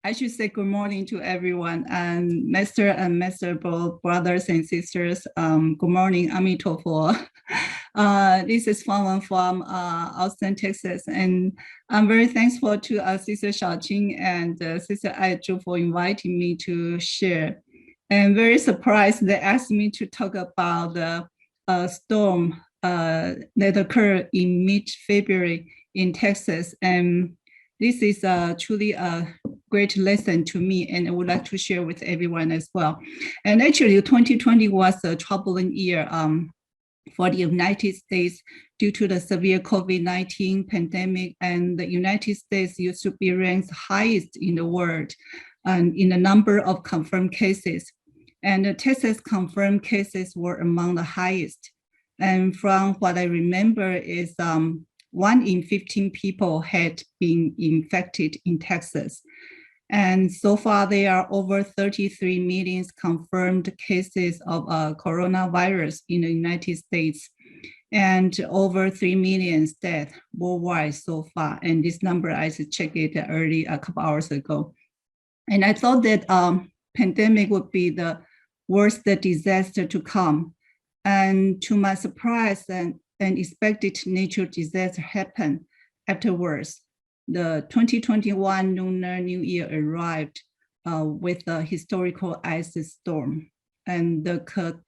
I should say good morning to everyone, and Master both brothers and sisters. Good morning, Amitofo. This is Fang-Wen from Austin, Texas, and I'm very thankful to Sister Jing and Sister Aizhu for inviting me to share. And very surprised they asked me to talk about the storm that occurred in mid-February in Texas, and this is truly a great lesson to me, and I would like to share with everyone as well. And actually, 2020 was a troubling year for the United States due to the severe COVID-19 pandemic, and the United States used to be ranked highest in the world and in the number of confirmed cases. And the Texas confirmed cases were among the highest. And from what I remember is 1 in 15 people had been infected in Texas. And so far, there are over 33 million confirmed cases of coronavirus in the United States, and over 3 million deaths worldwide so far. And this number, I checked it early a couple hours ago. And I thought that pandemic would be the worst disaster to come. And to my surprise, an unexpected natural disaster happened afterwards. The 2021 Lunar New Year arrived with a historical ice storm. And the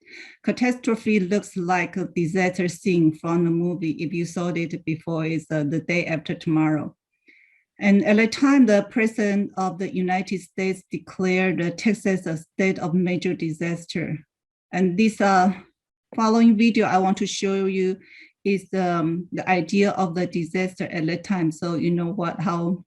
catastrophe looks like a disaster scene from the movie. If you saw it before, it's The Day After Tomorrow. And at the time, the President of the United States declared Texas a state of major disaster. And this following video I want to show you is the idea of the disaster at that time. So you know how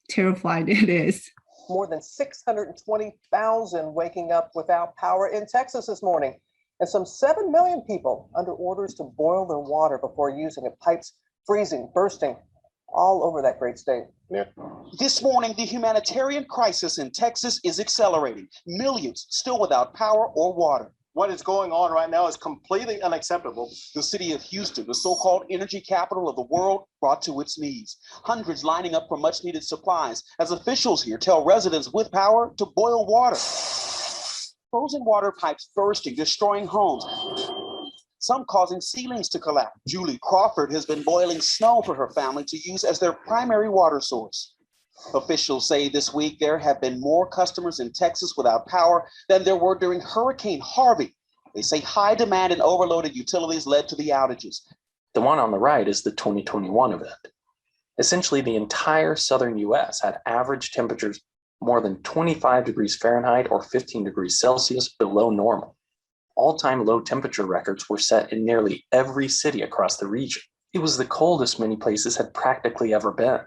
terrified it is. More than 620,000 waking up without power in Texas this morning, and some 7 million people under orders to boil their water before using it. Pipes freezing, bursting all over that great state. Yeah. This morning, the humanitarian crisis in Texas is accelerating. Millions still without power or water. What is going on right now is completely unacceptable. The city of Houston, the so-called energy capital of the world, brought to its knees. Hundreds lining up for much needed supplies as officials here tell residents with power to boil water. Frozen water pipes bursting, destroying homes, some causing ceilings to collapse. Julie Crawford has been boiling snow for her family to use as their primary water source. Officials say this week there have been more customers in Texas without power than there were during Hurricane Harvey. They say high demand and overloaded utilities led to the outages. The one on the right is the 2021 event. Essentially, the entire southern US had average temperatures more than 25 degrees Fahrenheit or 15 degrees Celsius below normal. All-time low temperature records were set in nearly every city across the region. It was the coldest many places had practically ever been.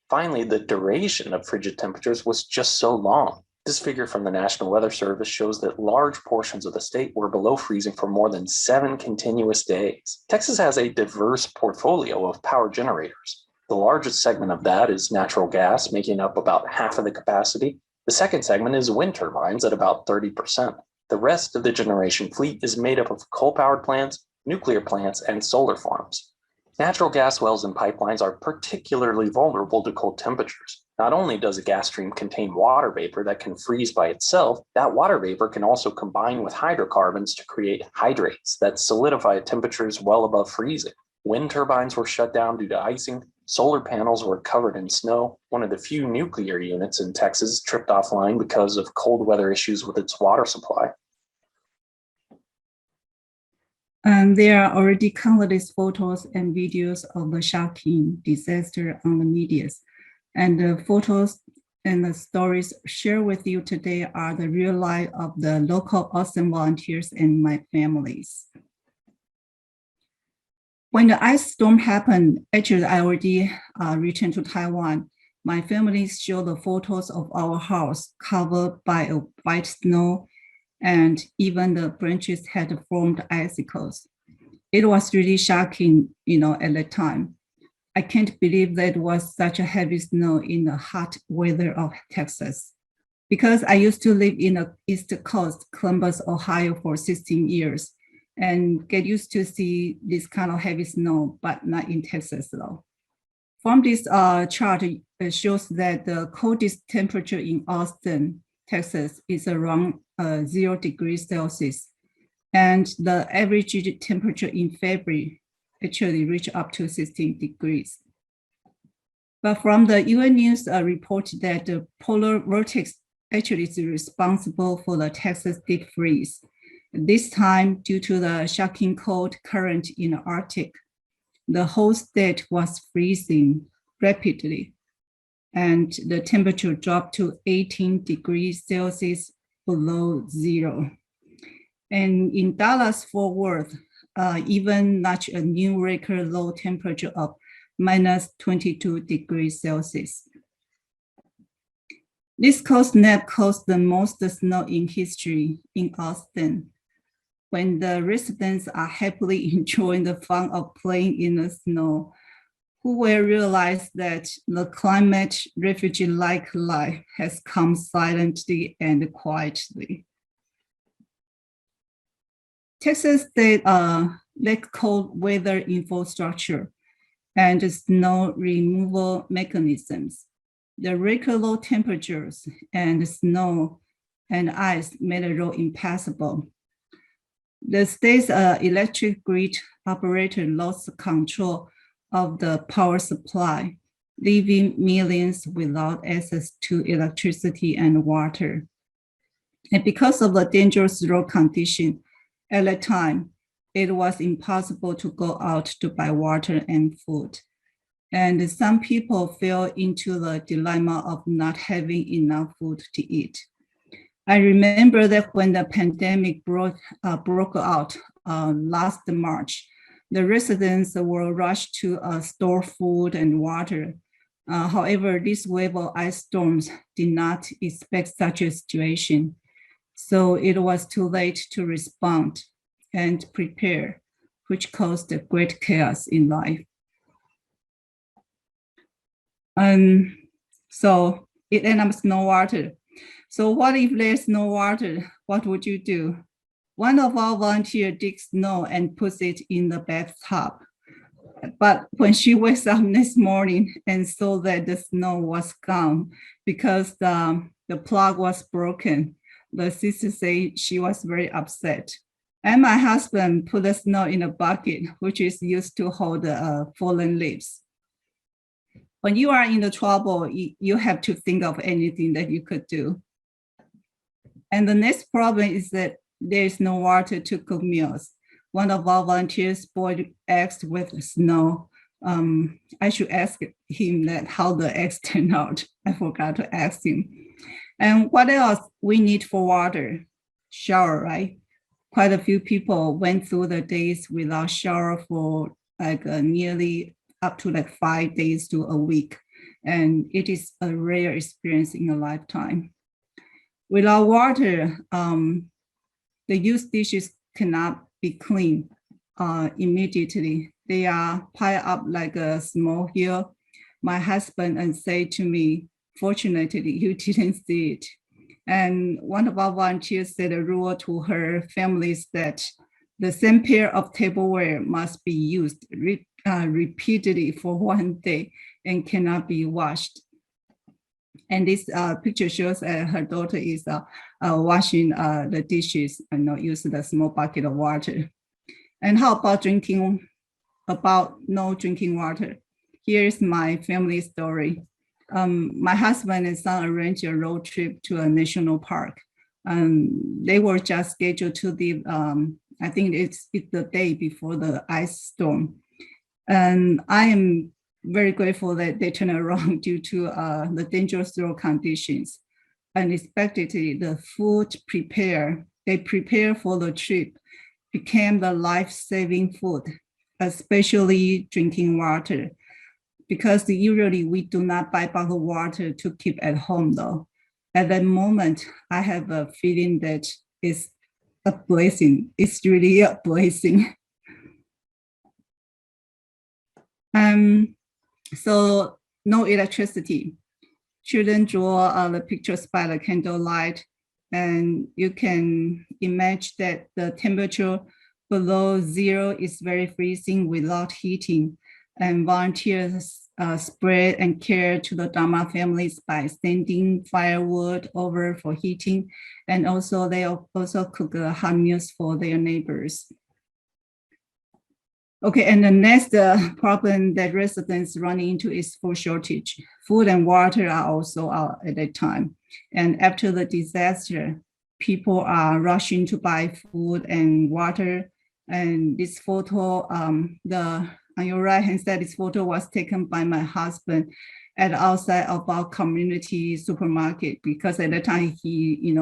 Finally, the duration of frigid temperatures was just so long. This figure from the National Weather Service shows that large portions of the state were below freezing for more than 7 continuous days. Texas has a diverse portfolio of power generators. The largest segment of that is natural gas, making up about half of the capacity. The second segment is wind turbines at about 30%. The rest of the generation fleet is made up of coal-powered plants, nuclear plants, and solar farms. Natural gas wells and pipelines are particularly vulnerable to cold temperatures. Not only does a gas stream contain water vapor that can freeze by itself, that water vapor can also combine with hydrocarbons to create hydrates that solidify at temperatures well above freezing. Wind turbines were shut down due to icing. Solar panels were covered in snow. One of the few nuclear units in Texas tripped offline because of cold weather issues with its water supply. And there are already countless photos and videos of the shocking disaster on the media. And the photos and the stories shared with you today are the real life of the local Austin volunteers and my families. When the ice storm happened, actually I already returned to Taiwan. My family showed the photos of our house covered by a white snow, and even the branches had formed icicles. It was really shocking, at the time. I can't believe that it was such a heavy snow in the hot weather of Texas. Because I used to live in the East Coast, Columbus, Ohio for 16 years and get used to see this kind of heavy snow, but not in Texas though. From this chart, it shows that the coldest temperature in Austin, Texas is around 0 degrees Celsius. And the average temperature in February actually reached up to 16 degrees. But from the UN News report that the polar vortex actually is responsible for the Texas deep freeze. This time, due to the shocking cold current in the Arctic, the whole state was freezing rapidly, and the temperature dropped to 18 degrees Celsius below zero. And in Dallas-Fort Worth, even notched a new record low temperature of minus 22 degrees Celsius. This cold snap caused the most snow in history in Austin, when the residents are happily enjoying the fun of playing in the snow, who will realize that the climate refugee-like life has come silently and quietly. Texas state lack cold weather infrastructure and snow removal mechanisms. The record low temperatures and snow and ice made the road impassable. The state's electric grid operator lost control of the power supply, leaving millions without access to electricity and water. And because of the dangerous road condition at that time, it was impossible to go out to buy water and food. And some people fell into the dilemma of not having enough food to eat. I remember that when the pandemic broke out last March, the residents were rushed to store food and water. However, this wave of ice storms did not expect such a situation. So it was too late to respond and prepare, which caused a great chaos in life. So it ended up no water. So what if there's no water? What would you do? One of our volunteers digs snow and puts it in the bathtub. But when she wakes up next morning and saw that the snow was gone because the plug was broken, the sister said she was very upset. And my husband put the snow in a bucket, which is used to hold fallen leaves. When you are in the trouble, you have to think of anything that you could do. And the next problem is that there is no water to cook meals. One of our volunteers boiled eggs with snow. I should ask him that how the eggs turned out. I forgot to ask him. And what else we need for water? Shower, right? Quite a few people went through the days without shower for nearly up to 5 days to a week. And it is a rare experience in a lifetime. Without water, the used dishes cannot be cleaned immediately. They are piled up like a small hill. My husband said to me, fortunately, you didn't see it. And one of our volunteers said a rule to her families that the same pair of tableware must be used repeatedly for 1 day and cannot be washed. And this picture shows her daughter is washing the dishes and not using the small bucket of water. And how about no drinking water? Here's my family story. My husband and son arranged a road trip to a national park. They were just scheduled to leave, I think it's the day before the ice storm. And I am very grateful that they turned around due to the dangerous road conditions. Unexpectedly, the food they prepared for the trip became the life-saving food, especially drinking water, because usually we do not buy bottled water to keep at home though. At that moment, I have a feeling that it's a blessing. It's really a blessing. So no electricity. Children draw the pictures by the candlelight, and you can imagine that the temperature below zero is very freezing without heating, and volunteers spread and care to the Dharma families by sending firewood over for heating. And also they also cook hot meals for their neighbors. Okay, and the next problem that residents run into is food shortage. Food and water are also out at that time. And after the disaster, people are rushing to buy food and water. And this photo, on your right-hand side, this photo was taken by my husband at outside of our community supermarket, because at the time he,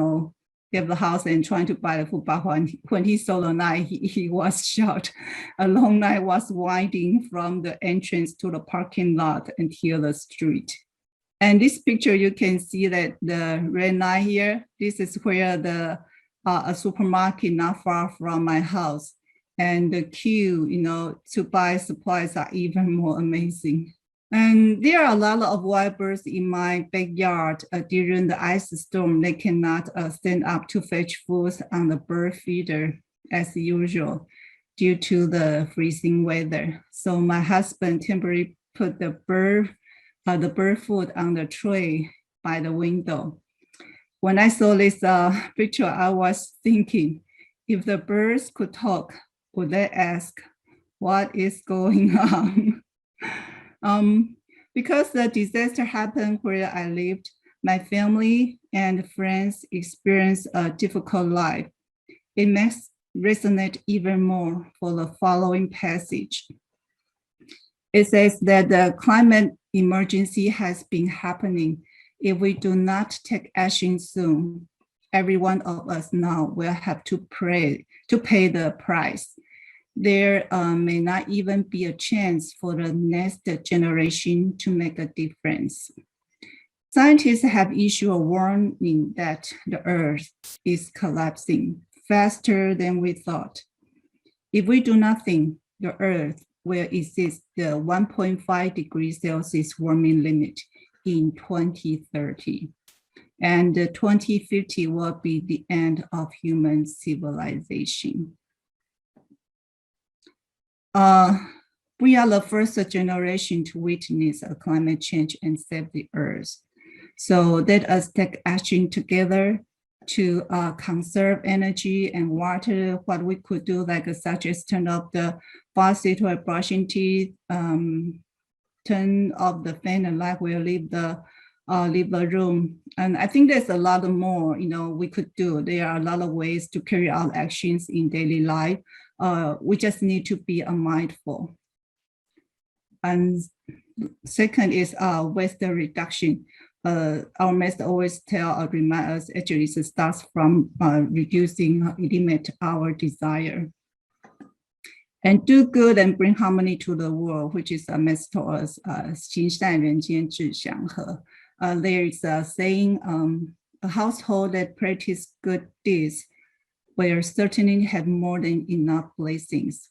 left the house and trying to buy the food. But when he saw the night, he was shocked. A long night was winding from the entrance to the parking lot until the street. And this picture, you can see that the red line here, this is where the a supermarket not far from my house. And the queue, to buy supplies are even more amazing. And there are a lot of wild birds in my backyard. During the ice storm, they cannot stand up to fetch food on the bird feeder as usual due to the freezing weather. So my husband temporarily put the bird food on the tray by the window. When I saw this picture, I was thinking, if the birds could talk, would they ask, what is going on? Because the disaster happened where I lived, my family and friends experienced a difficult life. It makes resonate even more for the following passage. It says that the climate emergency has been happening. If we do not take action soon, every one of us now will have to pay the price. There may not even be a chance for the next generation to make a difference. Scientists have issued a warning that the Earth is collapsing faster than we thought. If we do nothing, the Earth will exceed the 1.5 degrees Celsius warming limit in 2030. And 2050 will be the end of human civilization. We are the first generation to witness a climate change and save the Earth. So let us take action together to conserve energy and water. What we could do, such as turn off the faucet while brushing teeth, turn off the fan and light will leave the room. And I think there's a lot more, we could do. There are a lot of ways to carry out actions in daily life. We just need to be mindful. And second is waste reduction. Our master always remind us, actually it starts from eliminate our desire. And do good and bring harmony to the world, which is a master told us, 行善人间自祥和. There is a saying, a household that practices good deeds will certainly have more than enough blessings.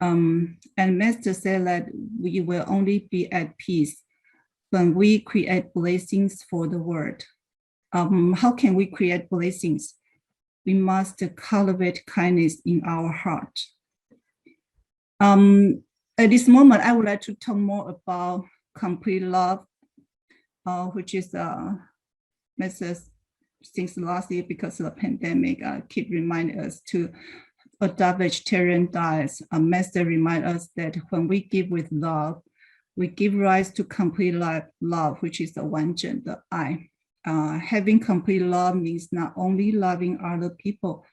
And Master said that we will only be at peace when we create blessings for the world. How can we create blessings? We must cultivate kindness in our heart. At this moment, I would like to talk more about complete love, which is Master's since last year, because of the pandemic, keep reminding us to adopt vegetarian diets. Master remind us that when we give with love, we give rise to complete love, which is the Wanzhen, the I. Having complete love means not only loving other people,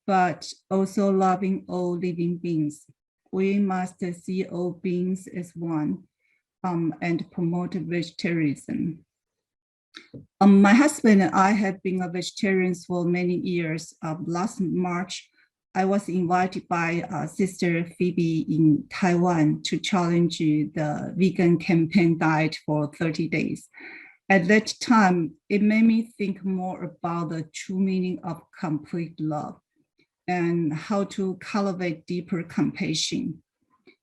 but also loving all living beings. We must see all beings as one and promote vegetarianism. My husband and I have been a vegetarian for many years. Last March, I was invited by Sister Phoebe in Taiwan to challenge the vegan campaign diet for 30 days. At that time, it made me think more about the true meaning of complete love and how to cultivate deeper compassion.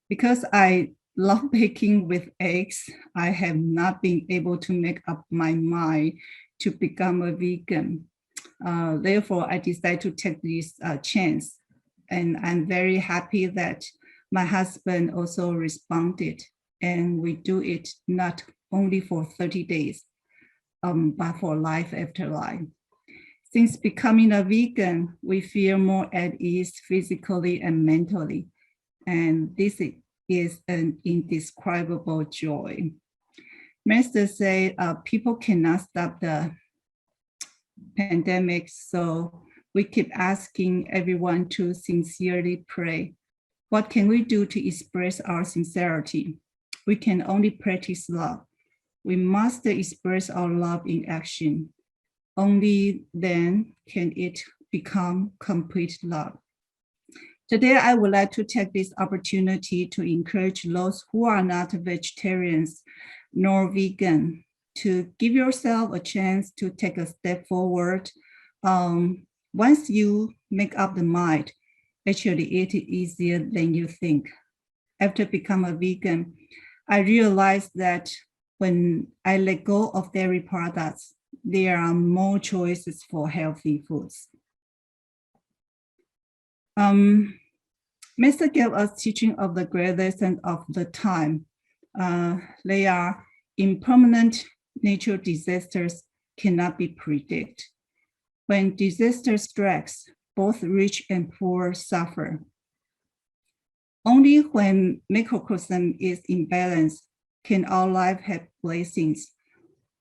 Because I love baking with eggs, I have not been able to make up my mind to become a vegan. Therefore, I decided to take this chance. And I'm very happy that my husband also responded. and we do it not only for 30 days, but for life after life. Since becoming a vegan, we feel more at ease physically and mentally, and this is an indescribable joy. Master said people cannot stop the pandemic, so we keep asking everyone to sincerely pray. What can we do to express our sincerity? We can only practice love. We must express our love in action. Only then can it become complete love. Today, I would like to take this opportunity to encourage those who are not vegetarians nor vegan to give yourself a chance to take a step forward. Once you make up the mind, actually it is easier than you think. After becoming a vegan, I realized that when I let go of dairy products, there are more choices for healthy foods. Master gave us teaching of the great lesson of the time. They are impermanent natural disasters cannot be predicted. When disaster strikes, both rich and poor suffer. Only when microcosm is in balance can our life have blessings.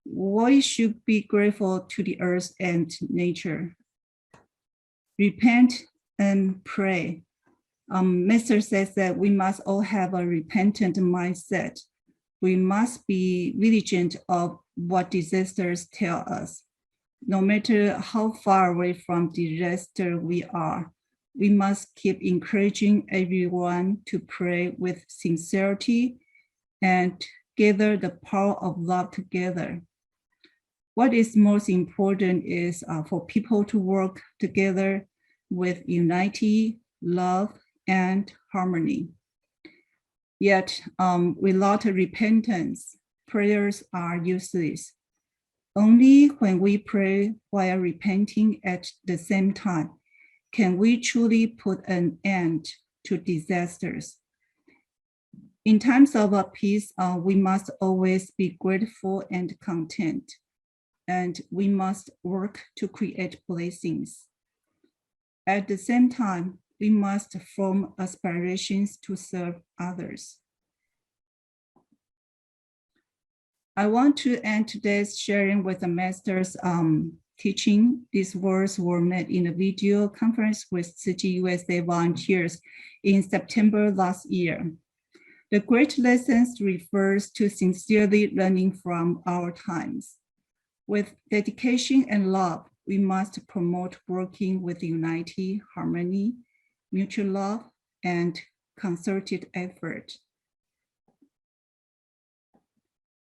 We should be grateful to the earth and nature. Repent and pray. Master says that we must all have a repentant mindset. We must be vigilant of what disasters tell us. No matter how far away from disaster we are, we must keep encouraging everyone to pray with sincerity and gather the power of love together. What is most important is for people to work together with unity, love, and harmony. Yet, without repentance, prayers are useless. Only when we pray while repenting at the same time can we truly put an end to disasters. In times of peace, we must always be grateful and content, and we must work to create blessings. At the same time, we must form aspirations to serve others. I want to end today's sharing with the Master's teaching. These words were made in a video conference with Tzu Chi USA volunteers in September last year. The great lessons refers to sincerely learning from our times. With dedication and love, we must promote working with unity, harmony, mutual love, and concerted effort.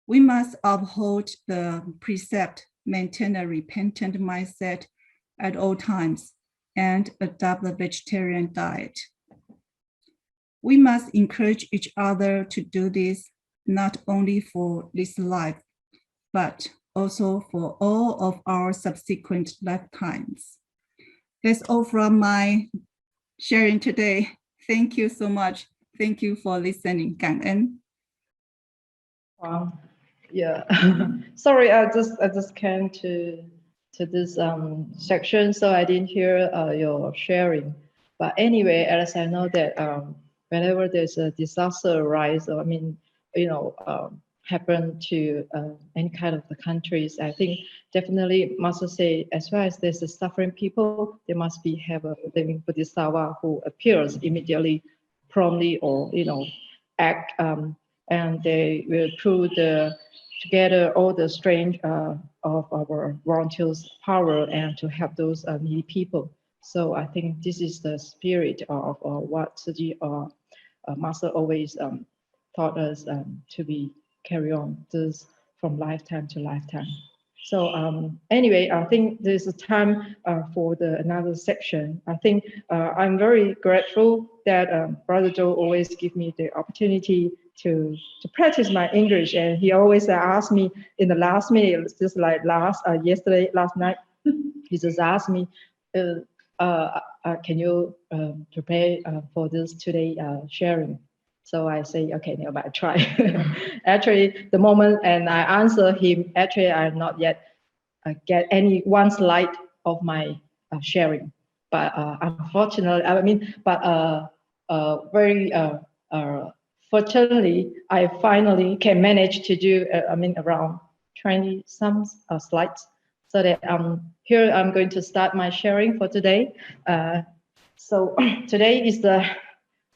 We must uphold the precept, maintain a repentant mindset at all times, and adopt the vegetarian diet. We must encourage each other to do this, not only for this life, but also for all of our subsequent lifetimes. That's all from my sharing today. Thank you so much. Thank you for listening. 感恩. Wow. Yeah. Sorry, I just came to this section, so I didn't hear your sharing. But anyway, as I know that whenever there's a disaster rise, I mean, happen to any kind of the countries, I think definitely must say, as far as there's a suffering people, there must be have a living Bodhisattva who appears immediately, promptly, or act, and they will through together all the strength of our volunteers' power and to help those needy people. So I think this is the spirit of what Tzu Chi Master always taught us to be carry on this from lifetime to lifetime. So anyway, I think there's a time for another section. I think I'm very grateful that Brother Joe always give me the opportunity to practice my English, and he always asked me in the last minute, just like last night, he just asked me, can you prepare for this today sharing? So I say, okay, nearby, try. Actually, the moment, and I answer him, actually, I not yet get any one slide of my sharing. But unfortunately, very fortunately, I finally can manage to do, around 20 some slides. So that here I'm going to start my sharing for today. So today is the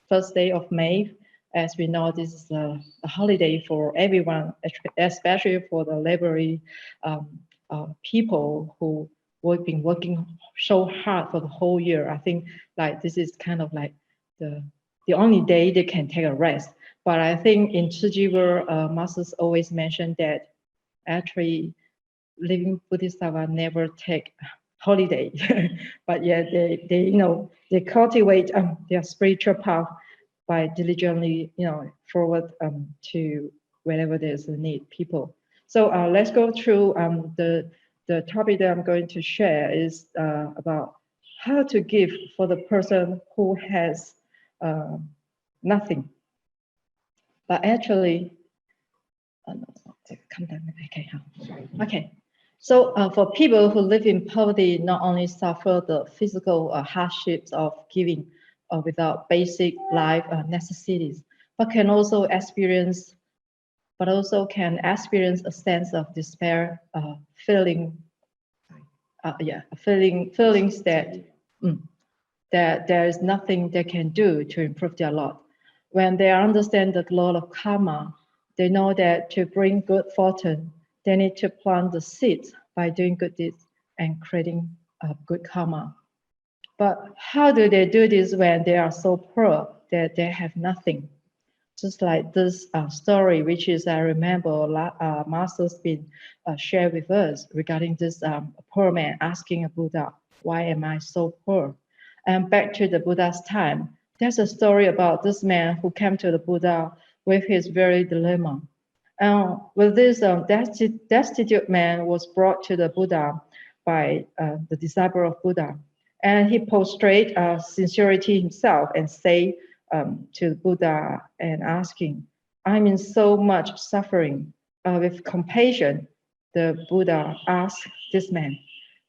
first day of May. As we know, this is a holiday for everyone, especially for the laboring people who been working so hard for the whole year. I think like this is kind of like the only day they can take a rest. But I think in Tzu Chi world, masters always mention that actually living Bodhisattva never take holiday, but yet they cultivate their spiritual path by diligently forward to wherever there's a need people. So let's go through the topic that I'm going to share is about how to give for the person who has nothing. But actually, okay. So for people who live in poverty, not only suffer the physical hardships of giving without basic life necessities, but can experience a sense of despair, feelings that there is nothing they can do to improve their lot. When they understand the law of karma, they know that to bring good fortune, they need to plant the seeds by doing good deeds and creating good karma. But how do they do this when they are so poor that they have nothing? Just like this story, which is I remember Master's been shared with us regarding this poor man asking a Buddha, why am I so poor? And back to the Buddha's time, there's a story about this man who came to the Buddha with his very dilemma. With this destitute man was brought to the Buddha by the disciple of Buddha. And he prostrate sincerity himself and say to the Buddha and asking, I'm in so much suffering. With compassion, the Buddha asked this man,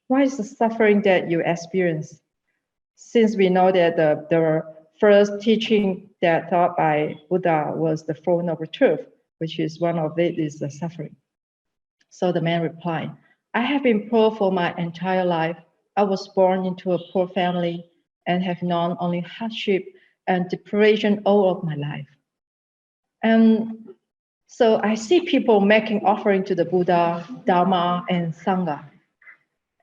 what is the suffering that you experience? Since we know that the first teaching that taught by Buddha was the Four Noble Truths, which is one of it is the suffering. So the man replied, I have been poor for my entire life. I was born into a poor family and have known only hardship and deprivation all of my life. And so I see people making offering to the Buddha, Dharma, and Sangha.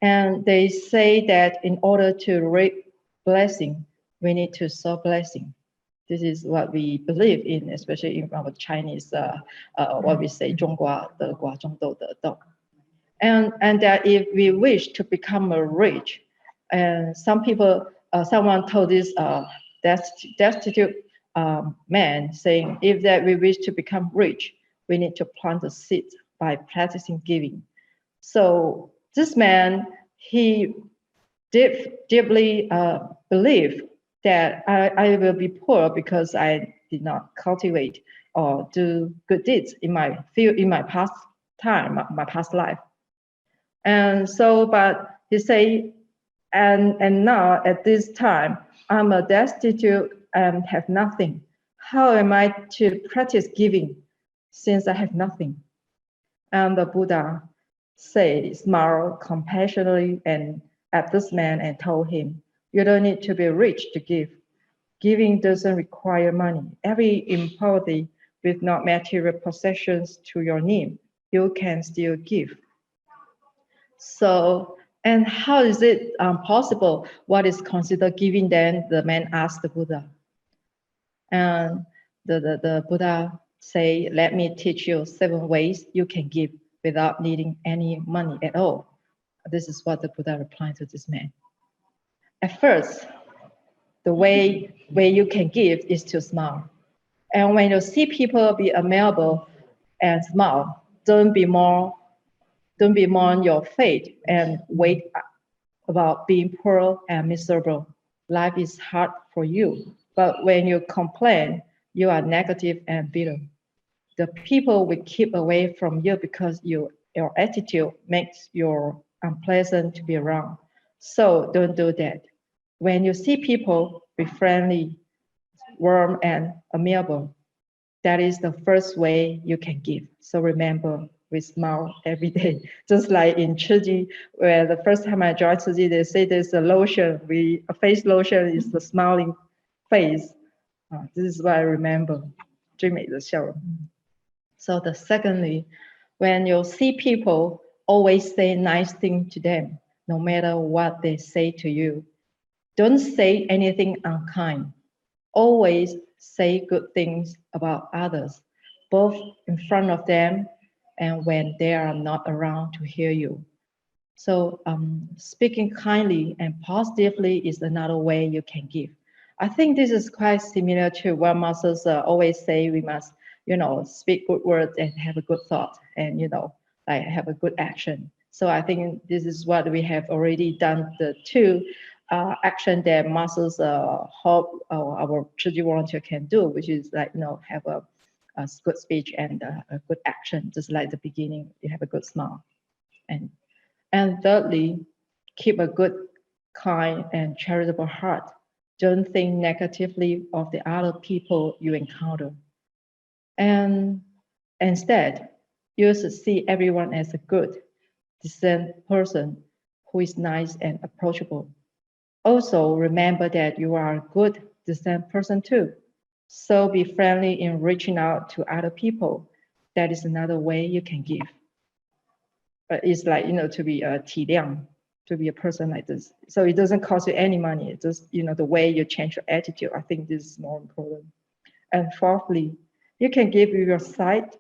And they say that in order to reap blessing, we need to sow blessing. This is what we believe in, especially in our Chinese, what we say, 中国德国中斗得道. And that if we wish to become rich, and some people, someone told this destitute man saying, if that we wish to become rich, we need to plant the seed by practicing giving. So this man, he deeply believed that I will be poor because I did not cultivate or do good deeds in my past time, my past life. And so, but he say, and now at this time, I'm a destitute and have nothing. How am I to practice giving since I have nothing? And the Buddha smiled compassionately and at this man and told him, you don't need to be rich to give. Giving doesn't require money. Every in poverty with not material possessions to your name, you can still give. So, and how is it possible? What is considered giving then? The man asked the Buddha. And the Buddha say, let me teach you 7 ways you can give without needing any money at all. This is what the Buddha replied to this man. At first, the way you can give is to smile. And when you see people be amiable and smile, don't be more on your fate and wait about being poor and miserable. Life is hard for you. But when you complain, you are negative and bitter. The people will keep away from you because your attitude makes you unpleasant to be around. So don't do that. When you see people, be friendly, warm, and amiable. That is the first way you can give. So remember, we smile every day. Just like in Tzu Chi, where the first time I joined Tzu Chi, they say there's a lotion. A face lotion is the smiling face. This is what I remember. 最美的笑容. So the secondly, when you see people, always say nice thing to them, no matter what they say to you. Don't say anything unkind. Always say good things about others, both in front of them and when they are not around to hear you. So speaking kindly and positively is another way you can give. I think this is quite similar to what masters always say. We must, speak good words and have a good thought, and like have a good action. So I think this is what we have already done, the two action that masters hope our Tzu Chi volunteer can do, which is like have a good speech and a good action, just like the beginning. You have a good smile, and thirdly, keep a good, kind, and charitable heart. Don't think negatively of the other people you encounter. And instead, you should see everyone as a good, decent person who is nice and approachable. Also, remember that you are a good, decent person too. So be friendly in reaching out to other people. That is another way you can give. It's like, to be a 体谅, to be a person like this. So it doesn't cost you any money. It's just, the way you change your attitude. I think this is more important. And fourthly, you can give your sight.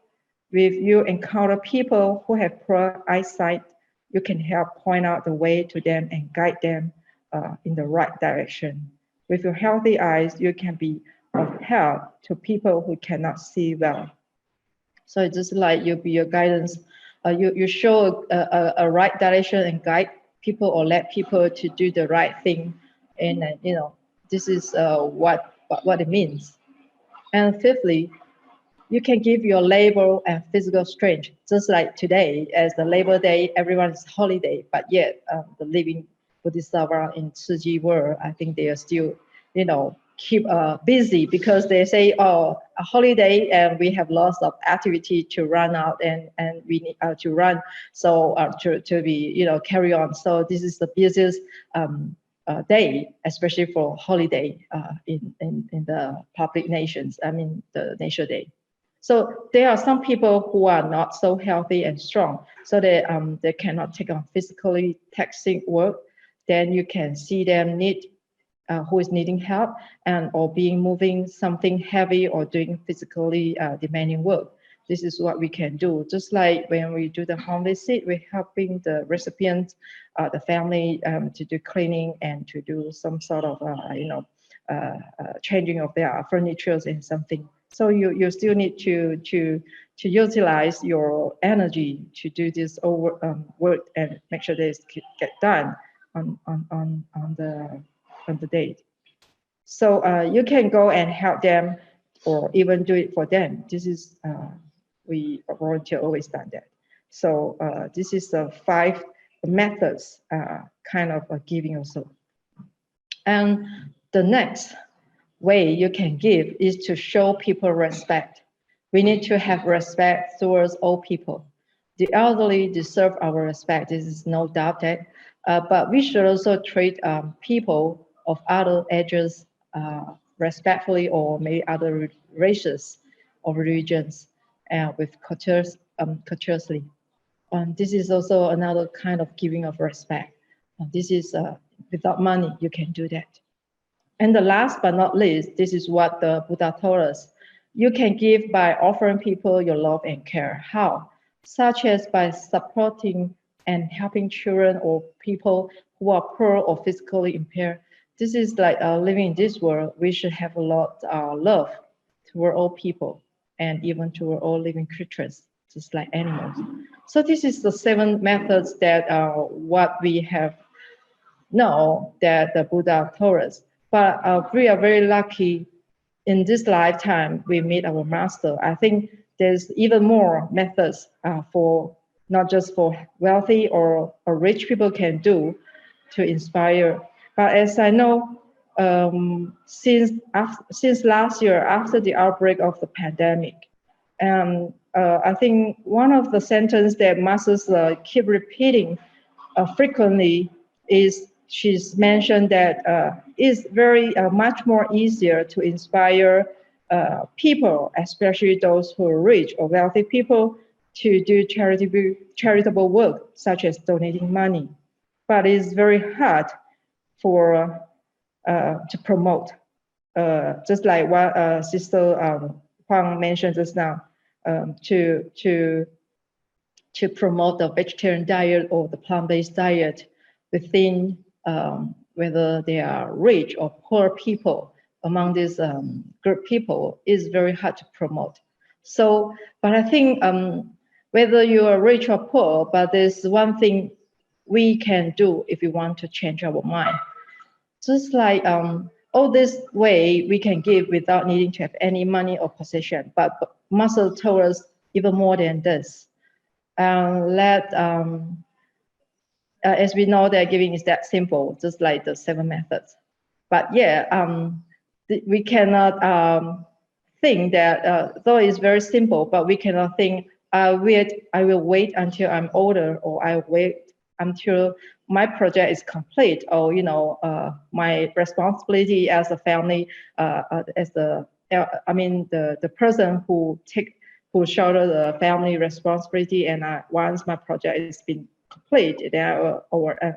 If you encounter people who have poor eyesight, you can help point out the way to them and guide them in the right direction. With your healthy eyes, you can be of help to people who cannot see well. So it's just like you be a guidance. You show a right direction and guide people or let people to do the right thing. And this is what it means. And fifthly, you can give your labor and physical strength. Just like today, as the Labor Day, everyone is holiday, but yet the living Bodhisattva in Tzu Chi world, I think they are still, keep busy because they say, oh, a holiday and we have lots of activity to run out and we need to run, so to be, carry on. So this is the busiest day, especially for holiday in the public nations, the Nature Day. So there are some people who are not so healthy and strong, so they cannot take on physically taxing work. Then you can see them who is needing help or moving something heavy or doing physically demanding work. This is what we can do. Just like when we do the home visit, we're helping the recipients, the family to do cleaning and to do some sort of changing of their furniture and something. So you still need to utilize your energy to do this work and make sure this get done on the date. So you can go and help them or even do it for them. This is we volunteer always done that. So this is the 5 methods kind of giving also. And the next way you can give is to show people respect. We need to have respect towards all people. The elderly deserve our respect. This is no doubt that. But we should also treat people of other ages respectfully, or maybe other races or religions with courteously. This is also another kind of giving of respect. This is without money, you can do that. And the last but not least, this is what the Buddha told us. You can give by offering people your love and care. How? Such as by supporting and helping children or people who are poor or physically impaired. This is like living in this world. We should have a lot of love toward all people and even toward all living creatures, just like animals. So this is the 7 methods that what we have know that the Buddha told us. But we are very lucky in this lifetime we meet our master, I think there's even more methods for not just for wealthy or rich people can do to inspire. But as I know, since last year, after the outbreak of the pandemic, I think one of the sentences that masters keep repeating frequently is she's mentioned that it's very much more easier to inspire people, especially those who are rich or wealthy people, to do charitable work, such as donating money. But it's very hard for to promote, just like what Sister Huang mentioned just now, to promote the vegetarian diet or the plant-based diet within whether they are rich or poor people. Among this group people is very hard to promote. So, but I think whether you are rich or poor, but there's one thing we can do if we want to change our mind. Just like all this way we can give without needing to have any money or possession, but Master told us even more than this. As we know that giving is that simple, just like the 7 methods. But yeah, we cannot think that, though it's very simple, but we cannot think, I will wait until I'm older, or I wait until my project is complete, or my responsibility as a family, as the person who shoulder the family responsibility, and once my project has been complete, then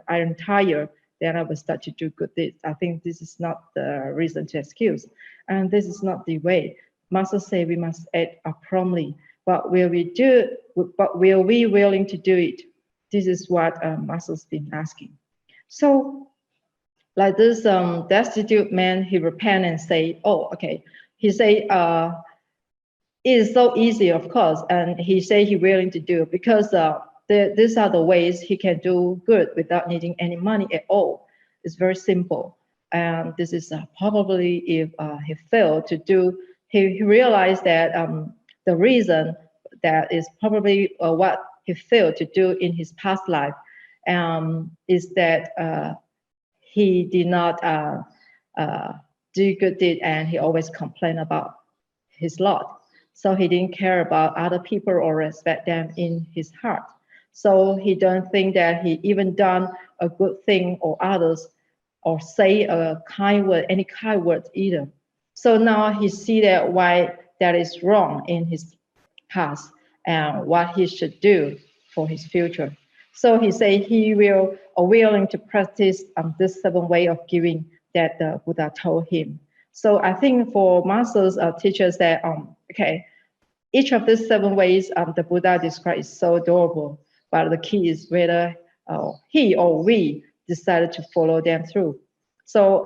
I retire, then I will start to do good deeds. I think this is not the reason to excuse, and this is not the way. Master say we must act promptly, but will we willing to do it? This is what Master's been asking. So, like this destitute man, he repent and say, oh, okay. He say, it is so easy, of course, and he say he willing to do, because these are the ways he can do good without needing any money at all. It's very simple. And this is probably if he failed to do, he realized that the reason that is probably what he failed to do in his past life is that he did not do good deed, and he always complained about his lot. So he didn't care about other people or respect them in his heart. So he don't think that he even done a good thing or others, or say a kind word, any kind word either. So now he see that why that is wrong in his past and what he should do for his future. So he say he will willing to practice this 7 way of giving that the Buddha told him. So I think for masters teachers that okay, each of these 7 ways the Buddha described is so adorable, but the key is whether he or we decided to follow them through. So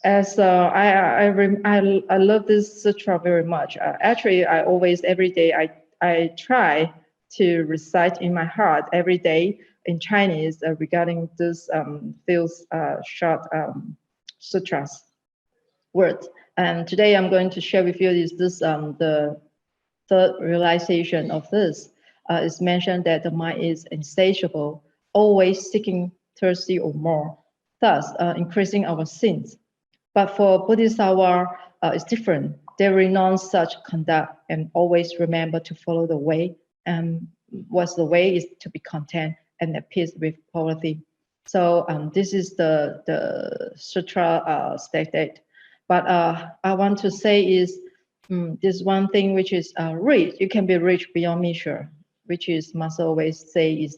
as I love this sutra very much. Actually, I always every day I try to recite in my heart every day in Chinese regarding this few short sutras words. And today I'm going to share with you the 3rd realization of this. It's mentioned that the mind is insatiable, always seeking thirsty or more, thus increasing our sins. But for Bodhisattva, it's different. They renounce such conduct and always remember to follow the way. And what's the way is to be content and at peace with poverty. So this is the sutra stated. But I want to say is this one thing which is rich. You can be rich beyond measure, which is must always say is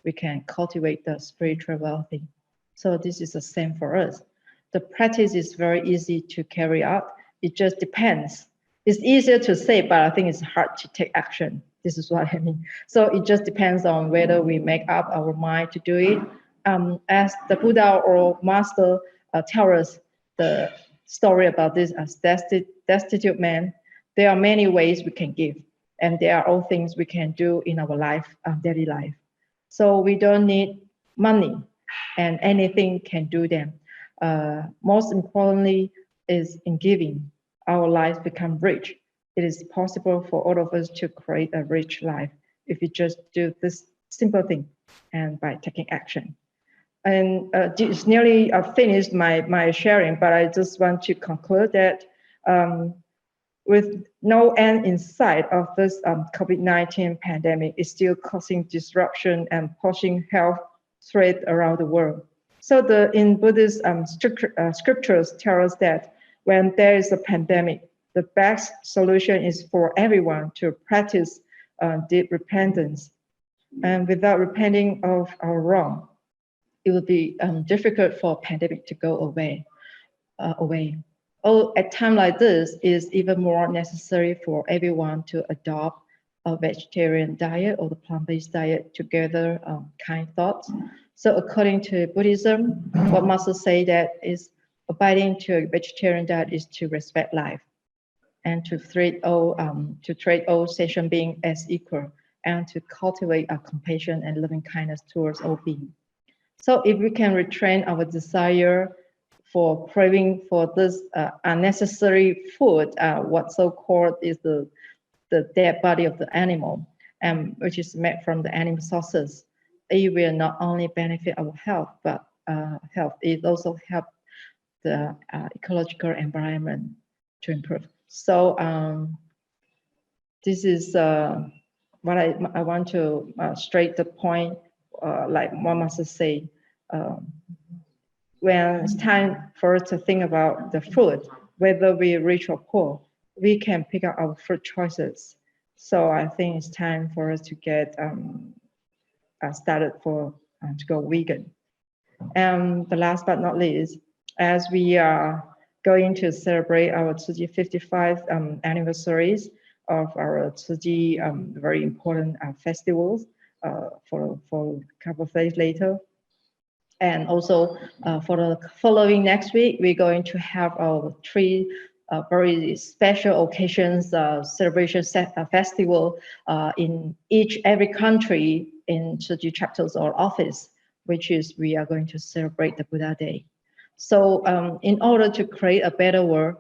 we can cultivate the spiritual wealthy. So this is the same for us. The practice is very easy to carry out. It just depends. It's easier to say, but I think it's hard to take action. This is what I mean. So it just depends on whether we make up our mind to do it. As the Buddha or Master tell us the story about this as destitute man, there are many ways we can give. And there are all things we can do in our life, daily life. So we don't need money, and anything can do them. Most importantly, is in giving. Our lives become rich. It is possible for all of us to create a rich life if we just do this simple thing and by taking action. And it's nearly finished my sharing, but I just want to conclude that with no end in sight of this COVID-19 pandemic is still causing disruption and posing health threat around the world. So in Buddhist scriptures tell us that when there is a pandemic, the best solution is for everyone to practice deep repentance. And without repenting of our wrong, it will be difficult for a pandemic to go away. At a time like this, it is even more necessary for everyone to adopt a vegetarian diet or the plant-based diet to gather kind thoughts. So according to Buddhism, what Master say that is abiding to a vegetarian diet is to respect life and to treat all sentient beings as equal and to cultivate a compassion and loving kindness towards all beings. So if we can retrain our desire for craving for this unnecessary food, what so-called is the dead body of the animal, which is made from the animal sources, it will not only benefit our health, but it also help the ecological environment to improve. So this is what I want to straight the point, like what Master say. When it's time for us to think about the food, whether we're rich or poor, we can pick up our food choices. So I think it's time for us to get started to go vegan. And the last but not least, as we are going to celebrate our Tzu Chi 55th anniversaries of our Tzu Chi very important festivals for a couple of days later. And also for the following next week, we're going to have our 3 very special occasions, celebration festival in every country in Tzu Chi chapters or office, which is we are going to celebrate the Buddha Day. So in order to create a better world,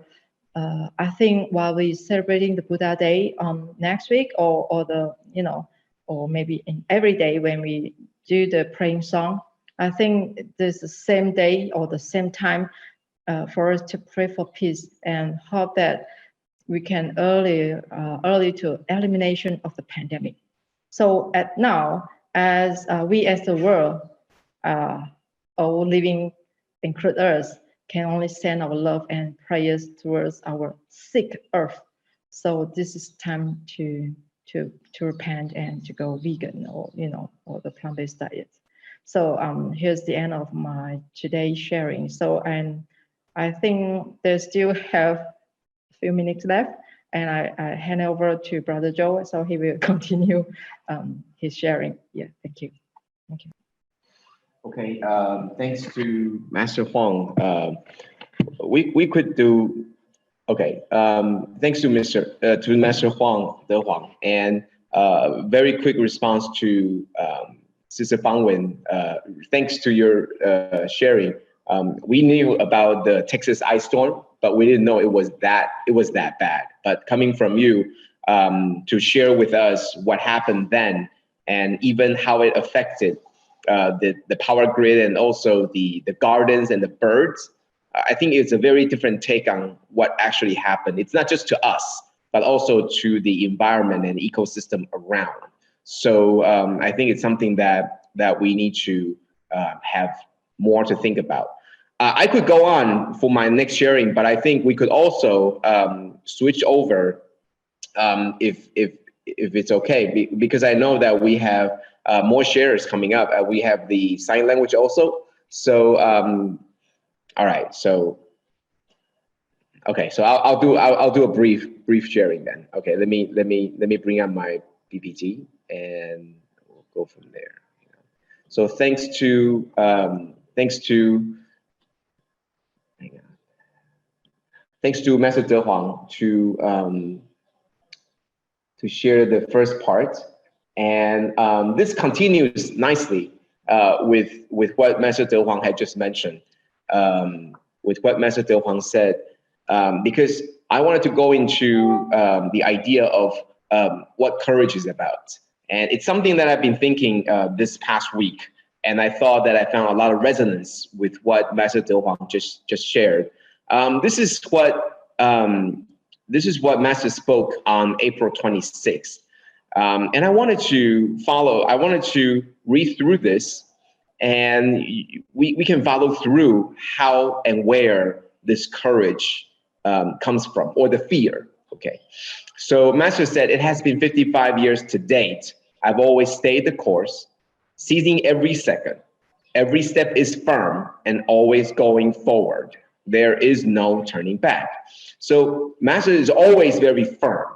I think while we're celebrating the Buddha Day next week or maybe in every day when we do the praying song, I think there's the same day or the same time for us to pray for peace and hope that we can early to elimination of the pandemic. So now, as we as the world, all living, include us, can only send our love and prayers towards our sick earth. So this is time to repent and to go vegan or the plant-based diet. So here's the end of my today's sharing. So I think they still have a few minutes left, and I hand over to BroJoe, so he will continue his sharing. Yeah, thank you. Thank you. Okay, thanks to Master Huang. We could do. Okay, thanks to Master Huang, and very quick response to SisFangWen. Thanks to your sharing. We knew about the Texas ice storm, but we didn't know it was that bad. But coming from you to share with us what happened then, and even how it affected the power grid and also the gardens and the birds, I think it's a very different take on what actually happened. It's not just to us, but also to the environment and ecosystem around. So I think it's something that we need to have more to think about. I could go on for my next sharing, but I think we could also switch over if it's okay, because I know that we have more shares coming up. We have the sign language also. So all right. So okay. So I'll do a brief sharing then. Okay. Let me bring up my PPT and we'll go from there. So thanks to MasterDeHuang to share the first part, and this continues nicely with what MasterDeHuang had just mentioned. With what MasterDeHuang said, because I wanted to go into the idea of what courage is about. And it's something that I've been thinking this past week. And I thought that I found a lot of resonance with what MasterDeHuang just shared. This is what Master spoke on April 26th. And I wanted to read through this, and we can follow through how and where this courage comes from, or the fear, okay? So Master said, it has been 55 years to date. I've always stayed the course, seizing every second. Every step is firm and always going forward. There is no turning back. So Master is always very firm,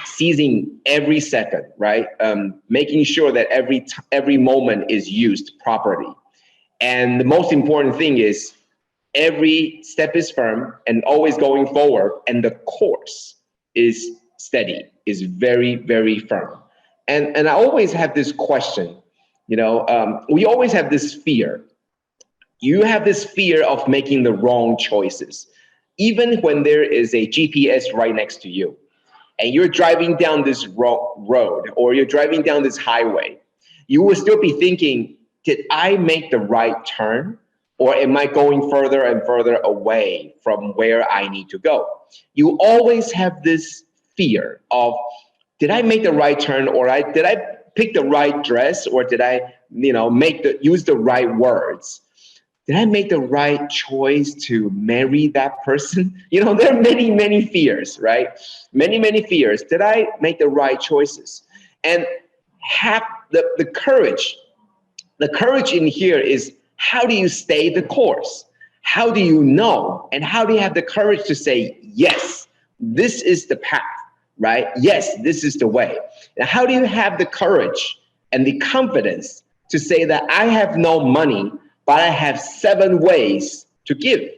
seizing every second, right? Making sure that every moment is used properly. And the most important thing is every step is firm and always going forward, and the course is steady, is very, very firm. And I always have this question, we always have this fear. You have this fear of making the wrong choices, even when there is a GPS right next to you, and you're driving down this road, or you're driving down this highway. You will still be thinking, did I make the right turn? Or am I going further and further away from where I need to go? You always have this fear of, did I make the right turn, or did I pick the right dress, or did I, use the right words? Did I make the right choice to marry that person? There are many, many fears, right? Many, many fears. Did I make the right choices? And have the courage. The courage in here is, how do you stay the course? How do you know? And how do you have the courage to say, yes, this is the path, right? Yes, this is the way. Now, how do you have the courage and the confidence to say that I have no money, but I have 7 ways to give?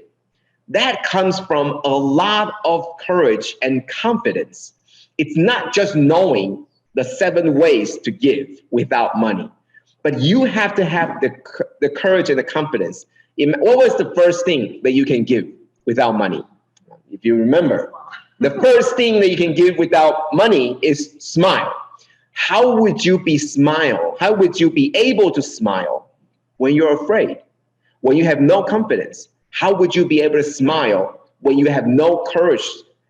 That comes from a lot of courage and confidence. It's not just knowing the 7 ways to give without money, but you have to have the courage and the confidence. What was the first thing that you can give without money? If you remember, the first thing that you can give without money is smile. How would you smile? How would you be able to smile when you're afraid? When you have no confidence? How would you be able to smile when you have no courage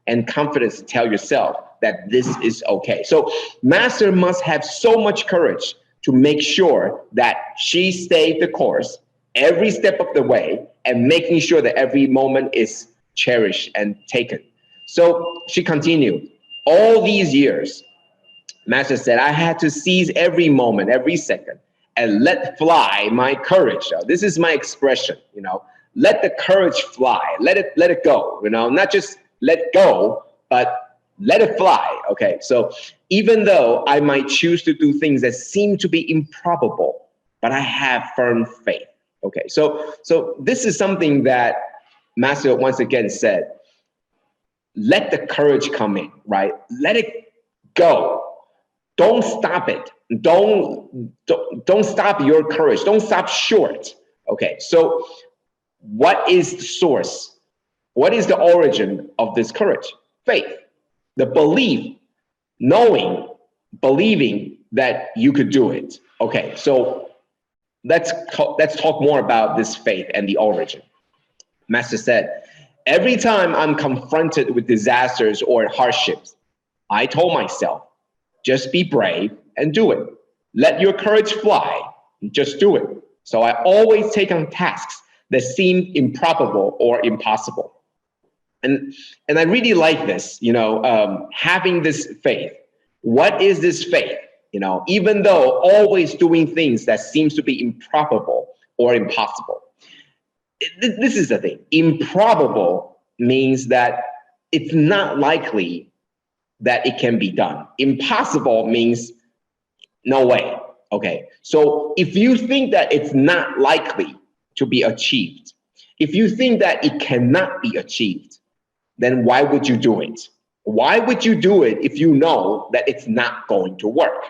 and confidence to tell yourself that this is okay? So Master must have so much courage to make sure that she stayed the course every step of the way, and making sure that every moment is cherished and taken. So she continued, all these years, Master said, I had to seize every moment, every second, and let fly my courage. This is my expression, let the courage fly, let it go, not just let go, but let it fly. Okay, so even though I might choose to do things that seem to be improbable, but I have firm faith. Okay, so this is something that Master once again said, let the courage come in, right? Let it go. Don't stop it. Don't stop your courage. Don't stop short. Okay, so what is the source? What is the origin of this courage? Faith. The belief, knowing, believing that you could do it. Okay, so let's talk more about this faith and the origin. Master said, every time I'm confronted with disasters or hardships, I told myself, just be brave and do it. Let your courage fly, just do it. So I always take on tasks that seem improbable or impossible. And I really like this, having this faith. What is this faith? Even though always doing things that seems to be improbable or impossible. This is the thing. Improbable means that it's not likely that it can be done. Impossible means no way. Okay. So if you think that it's not likely to be achieved, if you think that it cannot be achieved, then why would you do it? Why would you do it if you know that it's not going to work?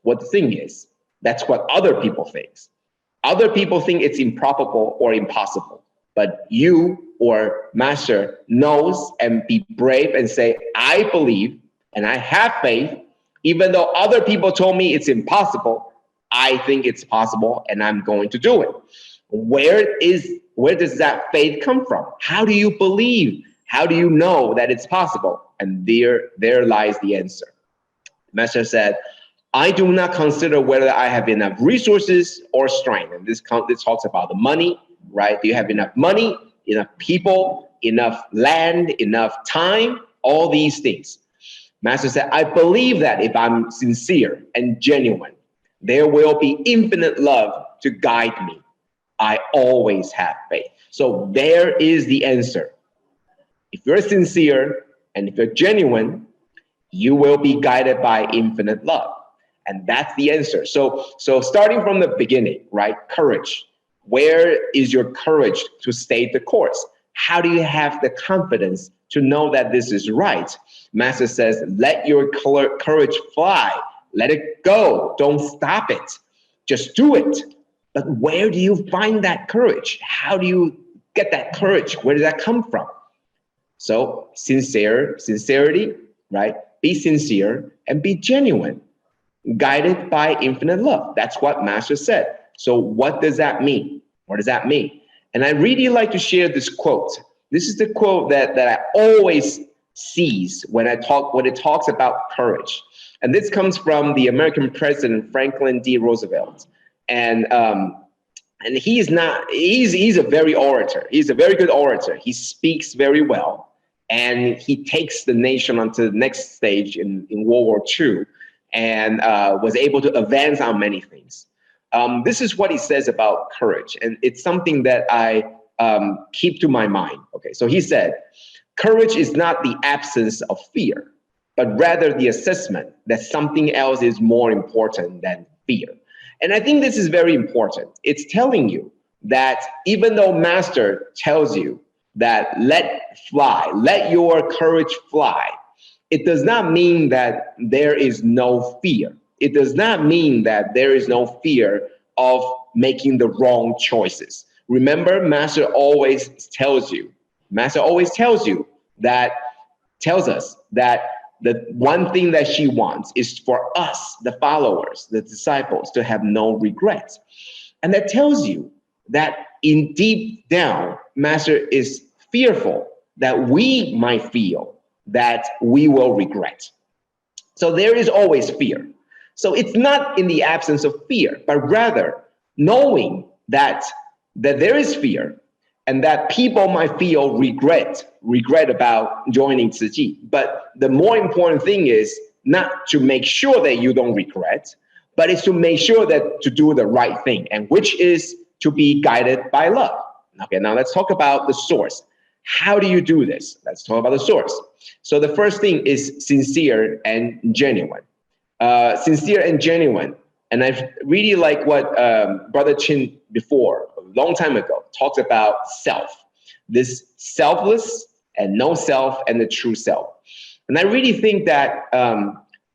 Well, the thing is, that's what other people think. Other people think it's improbable or impossible. but you or Master knows and be brave and say, I believe and I have faith, even though other people told me it's impossible, I think it's possible and I'm going to do it. Where does that faith come from? How do you believe? How do you know that it's possible? And there lies the answer. Master said, I do not consider whether I have enough resources or strength. And this talks about the money, right? Do you have enough money, enough people, enough land, enough time? All these things. Master said, I believe that if I'm sincere and genuine, there will be infinite love to guide me. I always have faith. So there is the answer. If you're sincere and if you're genuine, you will be guided by infinite love. And that's the answer. So starting from the beginning, right? Courage. Where is your courage to stay the course? How do you have the confidence to know that this is right? Master says, let your courage fly. Let it go. Don't stop it. Just do it. But where do you find that courage? How do you get that courage? Where does that come from? So sincerity, right? Be sincere and be genuine, guided by infinite love. That's what Master said. So what does that mean? What does that mean? And I really like to share this quote. This is the quote that I always seize when it talks about courage. And this comes from the American President Franklin D. Roosevelt. And he's a very orator. He's a very good orator. He speaks very well. And he takes the nation onto the next stage in World War II and was able to advance on many things. This is what he says about courage. And it's something that I keep to my mind. Okay, so he said, courage is not the absence of fear, but rather the assessment that something else is more important than fear. And I think this is very important. It's telling you that even though Master tells you that let your courage fly, it does not mean that there is no fear. It does not mean that there is no fear of making the wrong choices. Remember, Master always tells us that the one thing that she wants is for us, the followers, the disciples, to have no regrets. And that tells you that in deep down, Master is fearful that we might feel that we will regret. So there is always fear. So it's not in the absence of fear, but rather knowing that there is fear and that people might feel regret about joining Tzu Chi. But the more important thing is not to make sure that you don't regret, but it's to make sure that to do the right thing, and which is to be guided by love. Okay, now let's talk about the source. How do you do this? Let's talk about the source. So the first thing is sincere and genuine. Sincere and genuine. And I really like what Brother Chin before, a long time ago, talked about self. This selfless and no self and the true self. And I really think that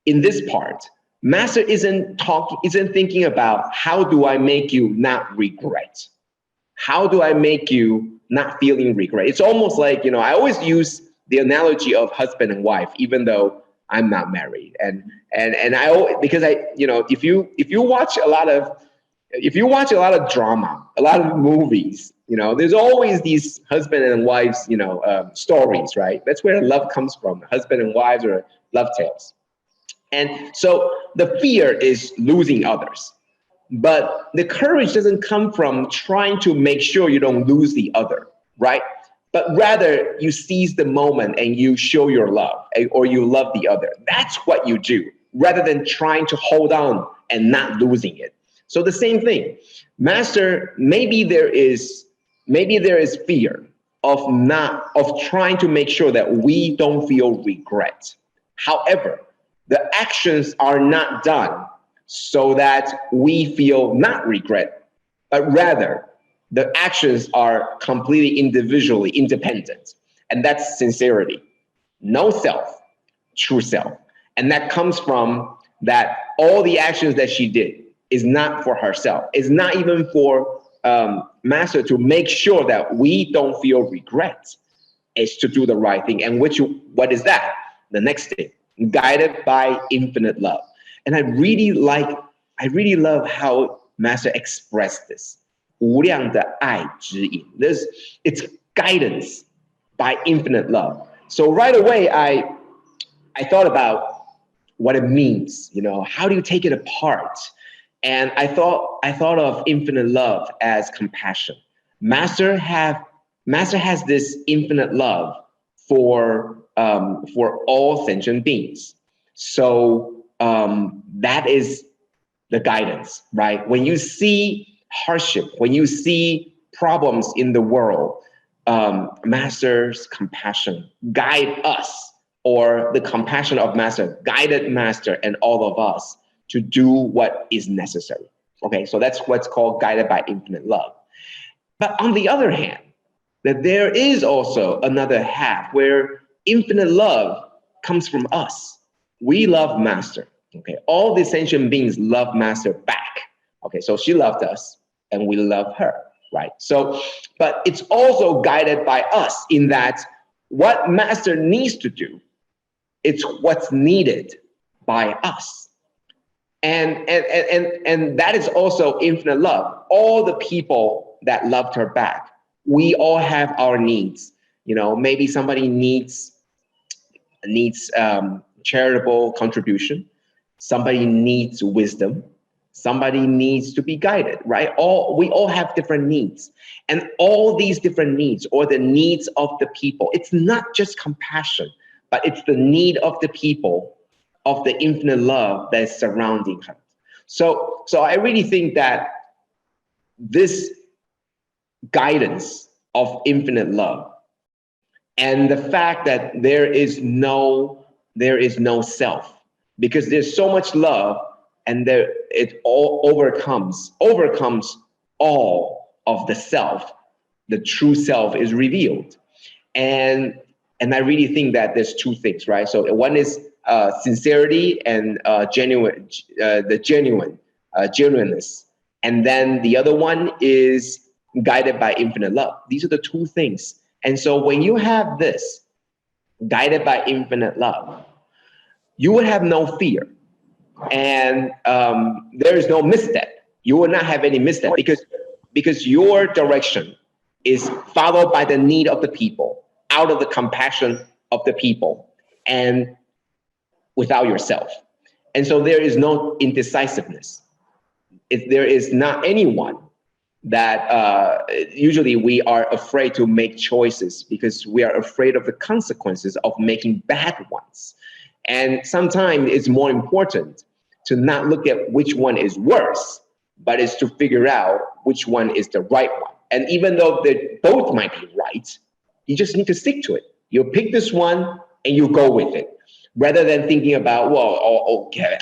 in this part, Master isn't thinking about how do I make you not regret? How do I make you not feeling regret? It's almost like, I always use the analogy of husband and wife, even though I'm not married. And because if you watch a lot of drama, a lot of movies, there's always these husband and wives, stories, right? That's where love comes from. Husband and wives are love tales. And so the fear is losing others. But the courage doesn't come from trying to make sure you don't lose the other, right? But rather you seize the moment and you show your love, or you love the other. That's what you do, rather than trying to hold on and not losing it. So the same thing, Master, maybe there is fear of trying to make sure that we don't feel regret. However, the actions are not done so that we feel not regret, but rather the actions are completely individually independent. And that's sincerity. No self, true self. And that comes from that all the actions that she did is not for herself. It's not even for Master to make sure that we don't feel regret is to do the right thing. And what is that? The next thing, guided by infinite love. And I really love how Master expressed this. 无量的爱指引. It's guidance by infinite love. So right away, I thought about what it means. You know, how do you take it apart? And I thought of infinite love as compassion. Master has this infinite love for all sentient beings. So that is the guidance, right? When you see hardship, when you see problems in the world, Master's compassion guide us, or the compassion of Master guided Master and all of us to do what is necessary. Okay, so that's what's called guided by infinite love. But on the other hand, that there is also another half where infinite love comes from us. We love Master. Okay, all the sentient beings love Master back. Okay, so she loved us and we love her, right? So, but it's also guided by us in that what Master needs to do, it's what's needed by us. And that is also infinite love. All the people that loved her back, we all have our needs. You know, maybe somebody needs charitable contribution. Somebody needs wisdom. Somebody needs to be guided, right? We all have different needs. And all these different needs, or the needs of the people, it's not just compassion, but it's the need of the people, of the infinite love that is surrounding her. So I really think that this guidance of infinite love and the fact that there is no self, because there's so much love, and it all overcomes all of the self. The true self is revealed. And I really think that there's two things, right? So one is sincerity and genuineness. And then the other one is guided by infinite love. These are the two things. And so when you have this, guided by infinite love, you will have no fear. And there is no misstep. You will not have any misstep because your direction is followed by the need of the people, out of the compassion of the people, and without yourself. And so there is no indecisiveness. There is not anyone that usually we are afraid to make choices because we are afraid of the consequences of making bad ones. And sometimes it's more important to not look at which one is worse, but is to figure out which one is the right one. And even though they both might be right, you just need to stick to it. You pick this one and you go with it, rather than thinking about,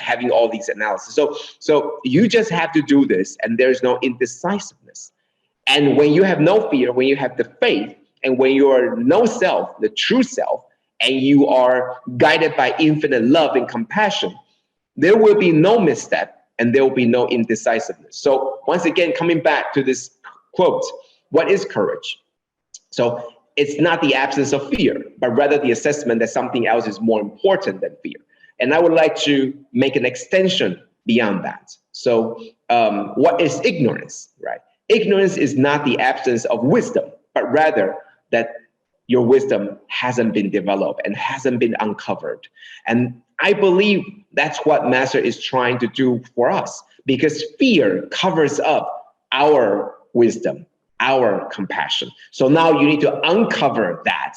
having all these analyses. So you just have to do this, and there's no indecisiveness. And when you have no fear, when you have the faith, and when you are no self, the true self, and you are guided by infinite love and compassion, there will be no misstep and there will be no indecisiveness. So once again, coming back to this quote, what is courage? So it's not the absence of fear, but rather the assessment that something else is more important than fear. And I would like to make an extension beyond that. So what is ignorance, right? Ignorance is not the absence of wisdom, but rather that your wisdom hasn't been developed and hasn't been uncovered. And I believe that's what Master is trying to do for us, because fear covers up our wisdom, our compassion. So now you need to uncover that,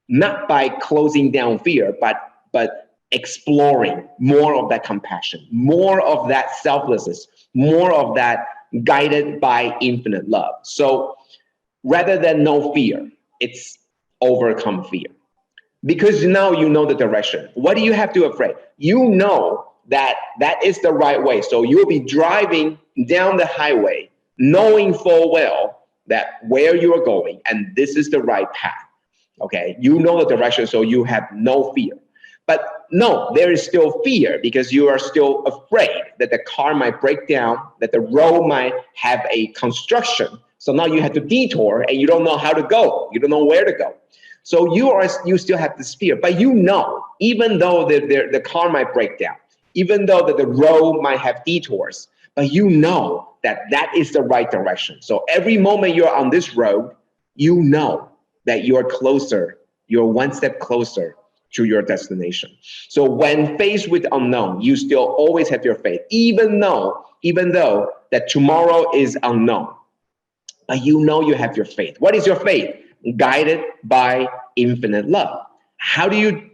not by closing down fear, but exploring more of that compassion, more of that selflessness, more of that guided by infinite love. So rather than no fear, it's overcome fear. Because now you know the direction. What do you have to afraid? You know that that is the right way. So you'll be driving down the highway, knowing full well that where you are going, and this is the right path. Okay, you know the direction, so you have no fear. But no, there is still fear because you are still afraid that the car might break down, that the road might have a construction So now you have to detour and you don't know how to go. You don't know where to go. So you still have this fear, but you know, even though the car might break down, even though that the road might have detours, but you know that that is the right direction. So every moment you're on this road, you know that you're closer, you're one step closer to your destination. So when faced with unknown, you still always have your faith, even though that tomorrow is unknown, but you know you have your faith. What is your faith? Guided by infinite love. How do you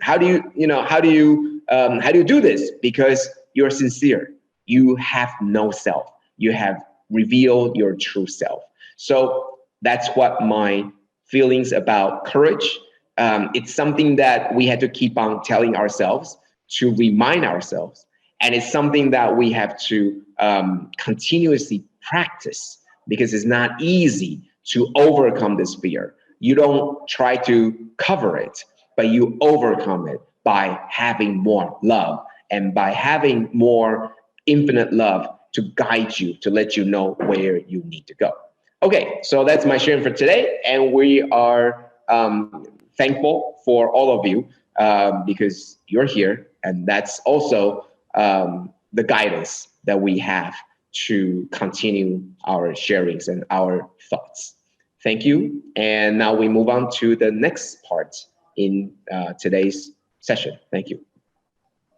do this? Because you're sincere. You have no self. You have revealed your true self. So that's what my feelings about courage. It's something that we had to keep on telling ourselves to remind ourselves. And it's something that we have to continuously practice, because it's not easy to overcome this fear. You don't try to cover it, but you overcome it by having more love and by having more infinite love to guide you, to let you know where you need to go. Okay, so that's my sharing for today. And we are thankful for all of you because you're here. And that's also the guidance that we have to continue our sharings and our thoughts. Thank you. And now we move on to the next part in today's session. Thank you.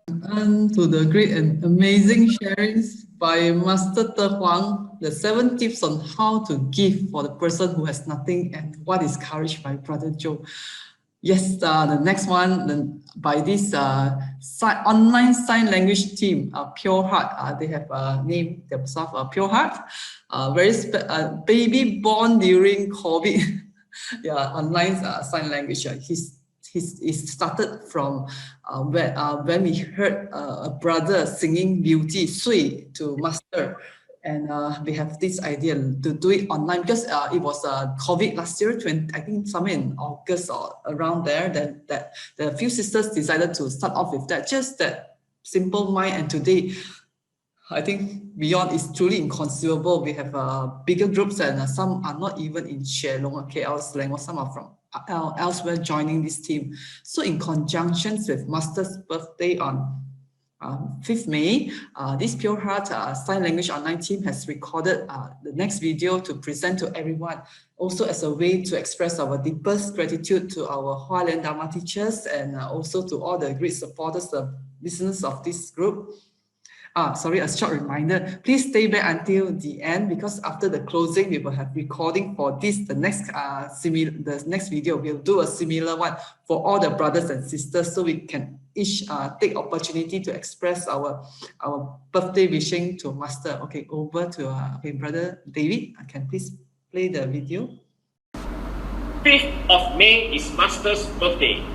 And to the great and amazing sharings by Master DeHuang, the 7 tips on how to give for the person who has nothing and what is courage by BroJoe. Yes, the next one by this online sign language team, Pure Heart. They have named themselves Pure Heart. Baby born during COVID. Yeah, online sign language. He started from when we heard a brother singing Beauty, Sui to Master. And we have this idea to do it online because it was COVID last year, I think somewhere in August or around there, that the few sisters decided to start off with that, just that simple mind. And today, I think beyond is truly inconceivable. We have bigger groups and some are not even in Shelong, KL slang, or some are from elsewhere joining this team. So in conjunction with Master's birthday on 5th May, this Pure Heart Sign Language Online team has recorded the next video to present to everyone, also as a way to express our deepest gratitude to our Hualien Dharma teachers and also to all the great supporters, the listeners of this group. Sorry, a short reminder, please stay back until the end, because after the closing, we will have recording for this, the next video. We'll do a similar one for all the brothers and sisters, so we can each take opportunity to express our birthday wishing to Master. Okay, over to Brother David. Can please play the video? 5th of May is Master's birthday.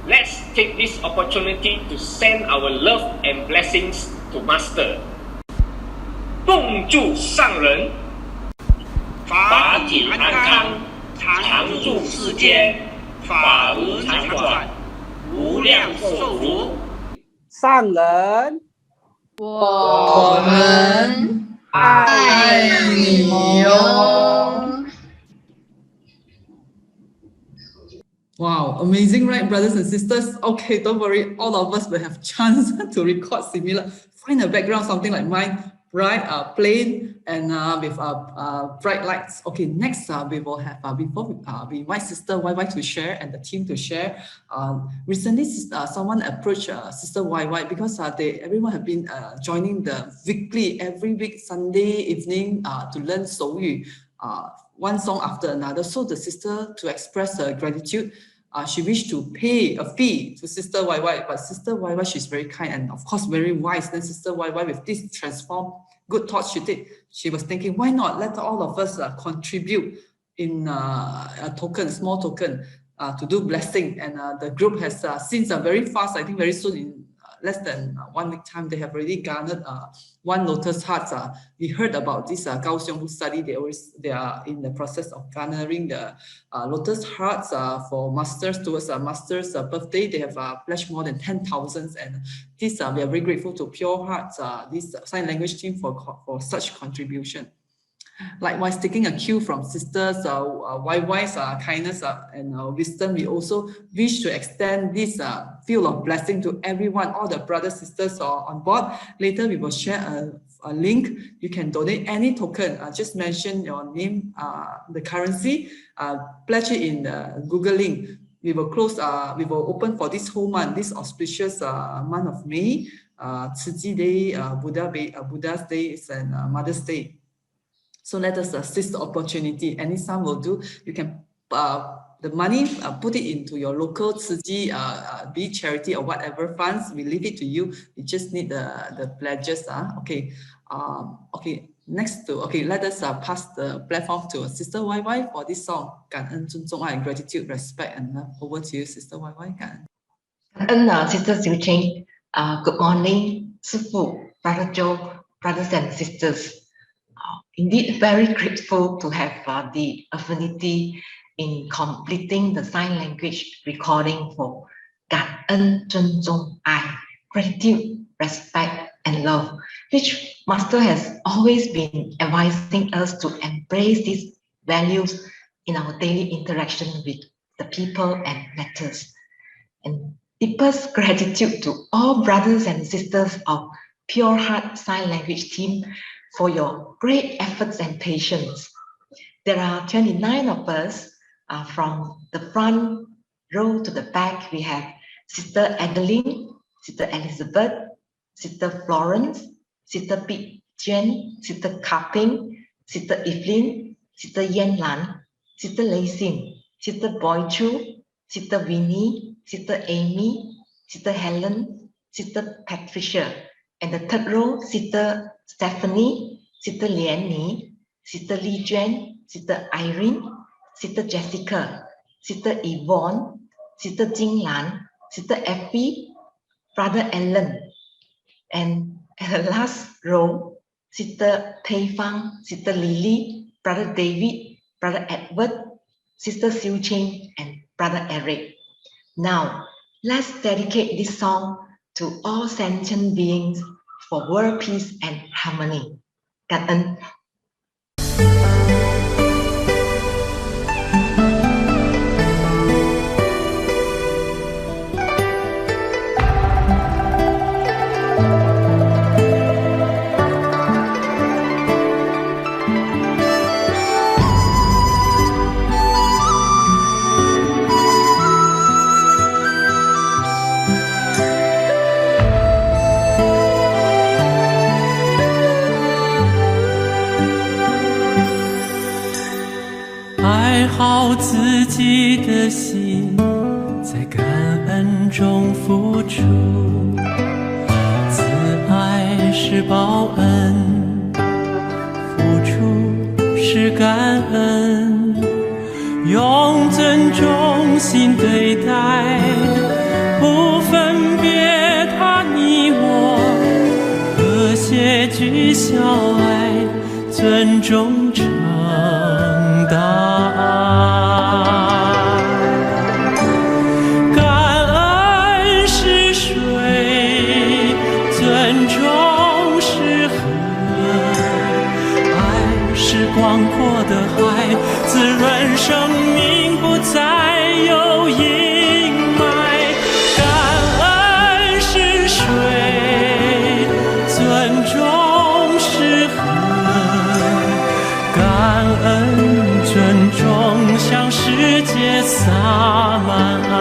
Let's take this opportunity to send our love and blessings to Master. 共祝上人法体安康，常住世间，法无常转，无量寿福。上人，我们爱你哟。 Wow, amazing, right, brothers and sisters? Okay, don't worry, all of us will have chance to record similar. Find a background, something like mine, bright, plain, and with bright lights. Okay, next we will have, before we invite Sister YY to share and the team to share, recently someone approached Sister YY because everyone have been joining the weekly, every week, Sunday evening to learn Souyu. One song after another. So the sister, to express her gratitude, she wished to pay a fee to Sister YY, but Sister YY, she's very kind and of course very wise. Then Sister YY, with this transformed good thoughts she did, she was thinking, why not let all of us contribute in a token, small token, to do blessing. And the group has since very fast, I think very soon, in less than 1 week time, they have already garnered 1 Lotus Heart. We heard about this Kaohsiung who study. They are in the process of garnering the Lotus Hearts for Masters towards Master's birthday. They have pledged more than 10,000, and this we are very grateful to Pure Hearts, this sign language team for such contribution. Likewise, taking a cue from sisters, YY's kindness and wisdom, we also wish to extend this field of blessing to everyone, all the brothers, sisters are on board. Later, we will share a link. You can donate any token. Just mention your name, the currency, pledge it in the Google link. We will close, we will open for this whole month, this auspicious month of May, Tzu Chi Day, Buddha's Day, and Mother's Day. So let us assist the opportunity. Any sum will do. You can the money, put it into your local Tzu Chi, be charity or whatever funds. We leave it to you. We just need the pledges. Okay. Okay. Next to let us pass the platform to Sister YY for this song. 感恩尊重爱 gratitude, respect, and love. Over to you, Sister YY. 感恩 Sister Tzu Chi. Good morning, Sifu, Brother Joe, brothers and sisters. Indeed, very grateful to have the affinity in completing the sign language recording for 感恩尊重爱 gratitude, respect, and love, which Master has always been advising us to embrace these values in our daily interaction with the people and matters. And deepest gratitude to all brothers and sisters of Pure Heart Sign Language Team for your great efforts and patience. There are 29 of us from the front row to the back. We have Sister Adeline, Sister Elizabeth, Sister Florence, Sister Pete Jen, Sister Kaping, Sister Evelyn, Sister Yen Lan, Sister Lacey, Sister Boy Chu, Sister Winnie, Sister Amy, Sister Helen, Sister Patricia, and the third row, Sister Stephanie, Sister Lian, Sister Li Juan, Sister Irene, Sister Jessica, Sister Yvonne, Sister Jing Lan, Sister Effie, Brother Alan, and at the last row, Sister Pei Fang, Sister Lily, Brother David, Brother Edward, Sister Xiu Ching, and Brother Eric. Now, let's dedicate this song to all sentient beings for world peace and harmony. 感恩。爱好自己的心，在感恩中付出。自爱是报恩，付出是感恩。用尊重心对待，不分别他你我，和谐聚小爱，尊重承担。感恩是水，尊重是河，爱是广阔的海，滋润生命不再有阴霾。感恩是水，尊重是河，感恩尊重向世界洒满爱。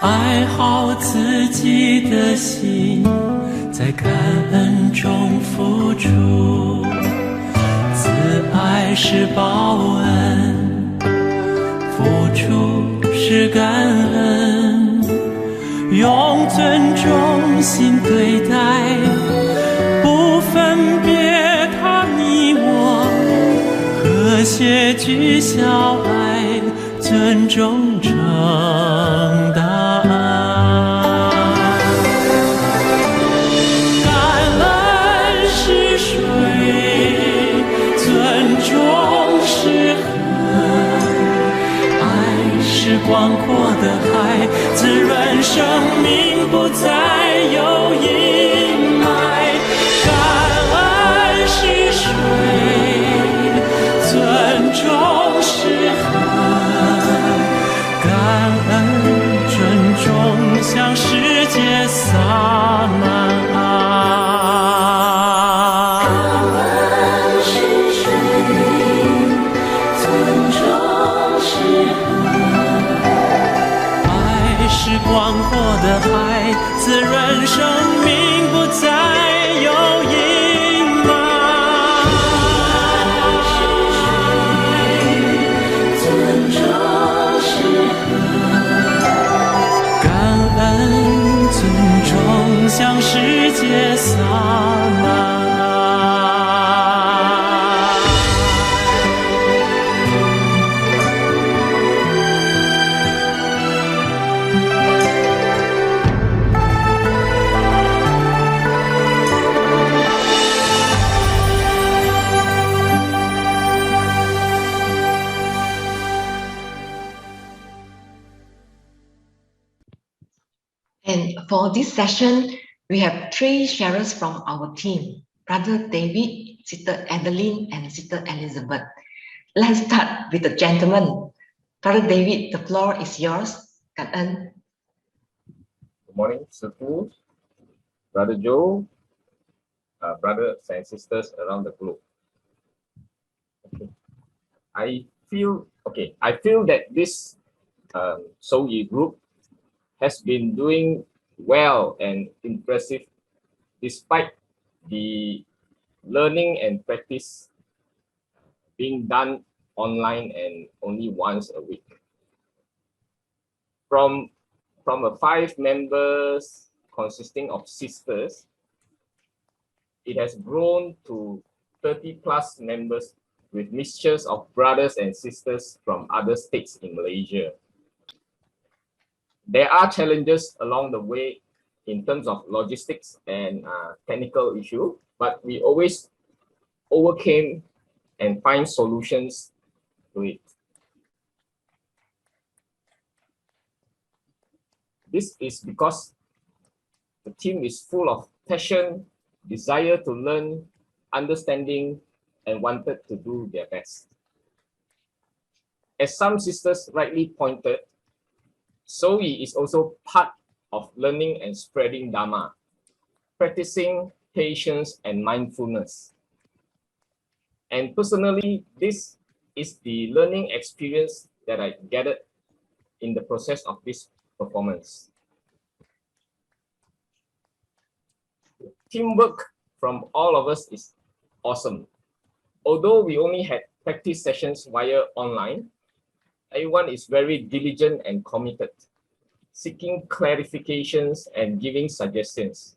爱好自己的心，在感恩中付出。自爱是报恩，付出是感恩。用尊重心对待，别他你我，和谐聚小爱，尊重正答案。感恩是水，尊重是河，爱是广阔的海，滋润生命不再有阴霾。感恩是水，尊重是河，感恩尊重向世界洒满爱。感恩是水，尊重是河，爱是广阔的海，滋润生命不再有阴霾。尊重是河，感恩尊重向世界洒满爱。And for this session, we have 3 sharers from our team, Brother David, Sister Adeline, and Sister Elizabeth. Let's start with the gentleman. Brother David, the floor is yours. Cảm ơn. Good morning, Sifu, Brother Joe, brothers and sisters around the globe. I feel that this Tzu Chi group has been doing well and impressive despite the learning and practice being done online and only once a week. From a 5 members consisting of sisters, it has grown to 30+ members with mixtures of brothers and sisters from other states in Malaysia. There are challenges along the way in terms of logistics and technical issue, but we always overcame and find solutions to it. This is because the team is full of passion, desire to learn, understanding, and wanted to do their best. As some sisters rightly pointed, Tzu Chi is also part of learning and spreading Dharma, practicing patience and mindfulness. And personally, this is the learning experience that I gathered in the process of this performance. Teamwork from all of us is awesome. Although we only had practice sessions via online, everyone is very diligent and committed, seeking clarifications and giving suggestions.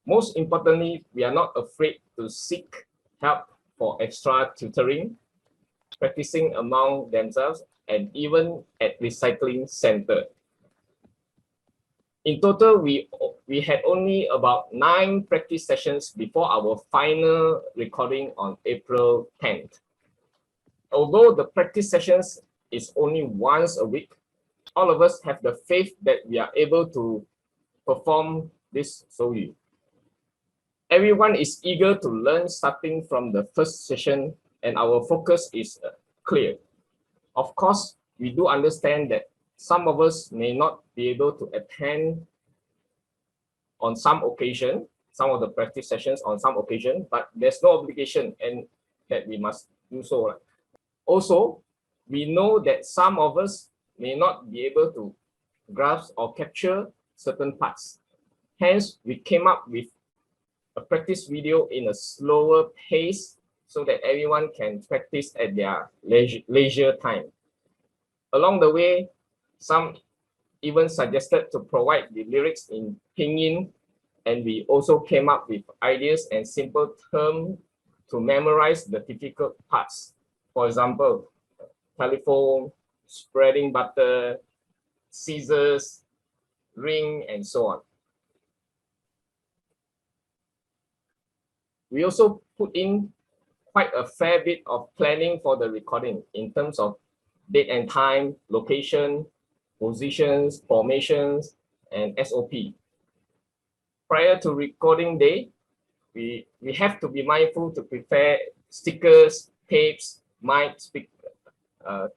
Most importantly, we are not afraid to seek help for extra tutoring, practicing among themselves, and even at recycling center. In total, we had only about 9 practice sessions before our final recording on April 10th. Although the practice sessions is only once a week, all of us have the faith that we are able to perform this Tzu Chi. Everyone is eager to learn starting from the first session, and our focus is clear. Of course, we do understand that some of us may not be able to attend on some occasion, some of the practice sessions on some occasion, but there's no obligation and that we must do so. Also, we know that some of us may not be able to grasp or capture certain parts. Hence, we came up with a practice video in a slower pace so that everyone can practice at their leisure time. Along the way, some even suggested to provide the lyrics in Pinyin And we also came up with ideas and simple terms to memorize the difficult parts. For example, telephone, spreading butter, scissors, ring, and so on. We also put in quite a fair bit of planning for the recording in terms of date and time, location, positions, formations, and SOP. Prior to recording day, we have to be mindful to prepare stickers, tapes, mics,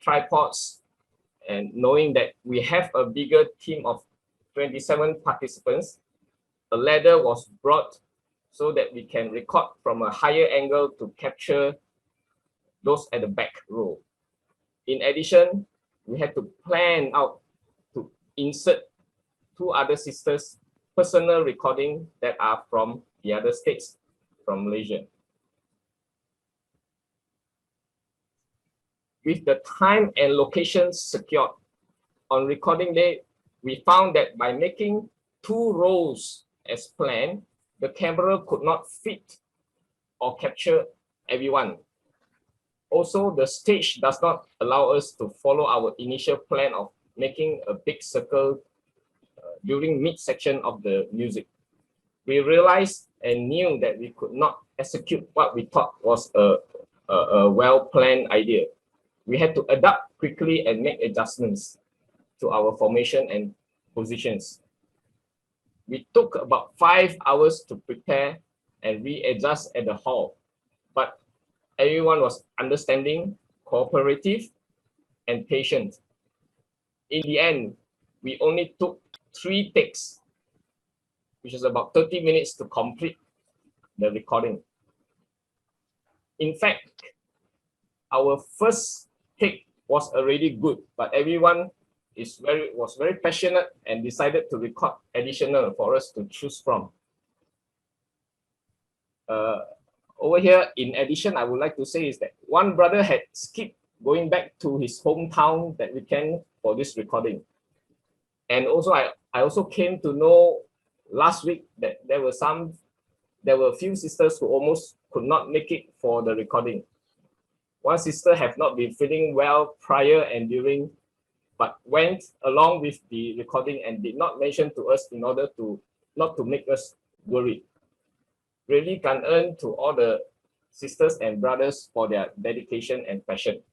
tripods, and knowing that we have a bigger team of 27 participants, a ladder was brought so that we can record from a higher angle to capture those at the back row. In addition, we had to plan out to insert 2 other sisters' personal recording that are from the other states, from Malaysia. With the time and location secured, on recording day, we found that by making 2 rows as planned, the camera could not fit or capture everyone. Also, the stage does not allow us to follow our initial plan of making a big circle during mid-section of the music. We realized and knew that we could not execute what we thought was a well-planned idea. We had to adapt quickly and make adjustments to our formation and positions. We took about 5 hours to prepare and readjust at the hall, but everyone was understanding, cooperative, and patient. In the end, we only took 3 takes, which is about 30 minutes to complete the recording. In fact, our first take was already good, but everyone was very passionate and decided to record additional for us to choose from. Over here, in addition, I would like to say is that one brother had skipped going back to his hometown that weekend for this recording. And also, I also came to know last week that there were a few sisters who almost could not make it for the recording. One sister have not been feeling well prior and during, but went along with the recording and did not mention to us in order to not to make us worried. Really kangen to all the sisters and brothers for their dedication and passion.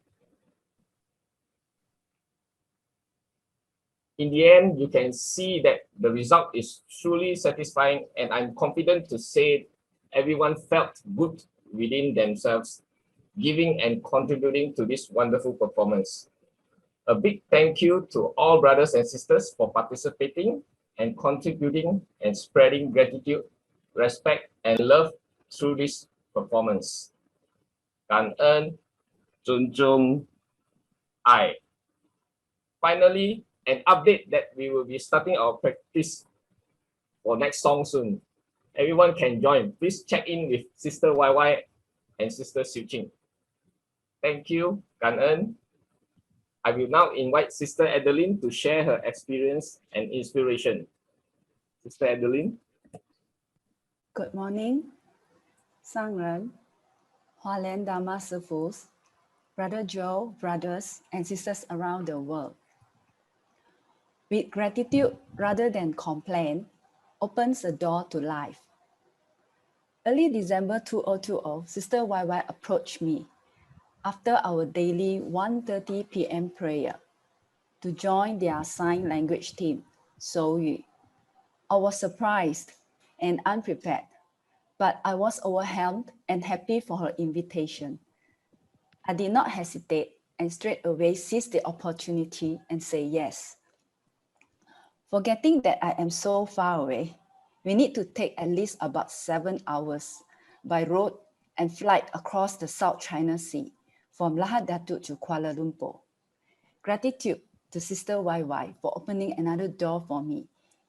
In the end, you can see that the result is truly satisfying, and I'm confident to say everyone felt good within themselves, giving and contributing to this wonderful performance. A big thank you to all brothers and sisters for participating and contributing and spreading gratitude, respect, and love through this performance. Kangen, Junjung, Ai. Finally, an update that we will be starting our practice for next song soon. Everyone can join. Please check in with Sister YY and Sister Tzu Chi. Thank you, Kangen. I will now invite Sister Adeline to share her experience and inspiration. Sister Adeline. Good morning, SisFangWen, Hualien Dharma Sifus, BroJoe, brothers and sisters around the world. With gratitude rather than complaint opens the door to life. Early December 2020, Sister YY approached me after our daily 1:30 p.m. prayer to join their sign language team, Yu. I was surprised and unprepared, but I was overwhelmed and happy for her invitation. I did not hesitate and straight away seized the opportunity and say yes. Forgetting that I am so far away, we need to take at least about 7 hours by road and flight across the South China Sea from Lahadatu to Kuala Lumpur. Gratitude to Sister YY for opening another door for me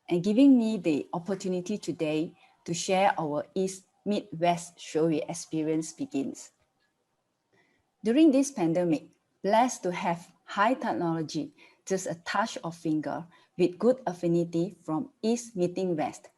and giving me the opportunity today to share our East Midwest Shoei experience begins. During this pandemic, blessed to have high technology, just a touch of finger with good affinity from East meeting West.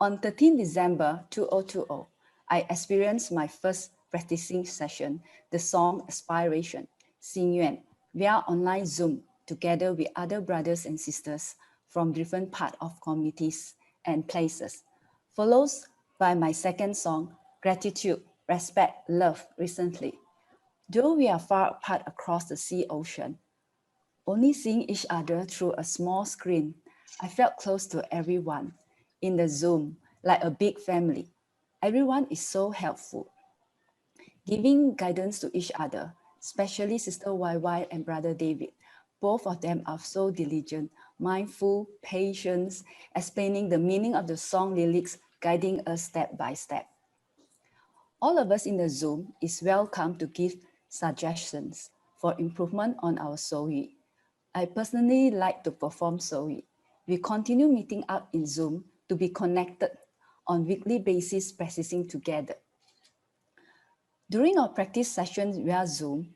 On 13 December 2020, I experienced my first practicing session, the song Aspiration, 心愿, via online Zoom, together with other brothers and sisters from different parts of communities and places, followed by my second song, Gratitude, Respect, Love, recently. Though we are far apart across the sea ocean, only seeing each other through a small screen, I felt close to everyone in the Zoom, like a big family. Everyone is so helpful, giving guidance to each other, especially Sister YY and Brother David. Both of them are so diligent, mindful, patient, explaining the meaning of the song lyrics, guiding us step by step. All of us in the Zoom is welcome to give suggestions for improvement on our Soyi. I personally like to perform Soyi. We continue meeting up in Zoom to be connected on weekly basis, practicing together. During our practice sessions via Zoom,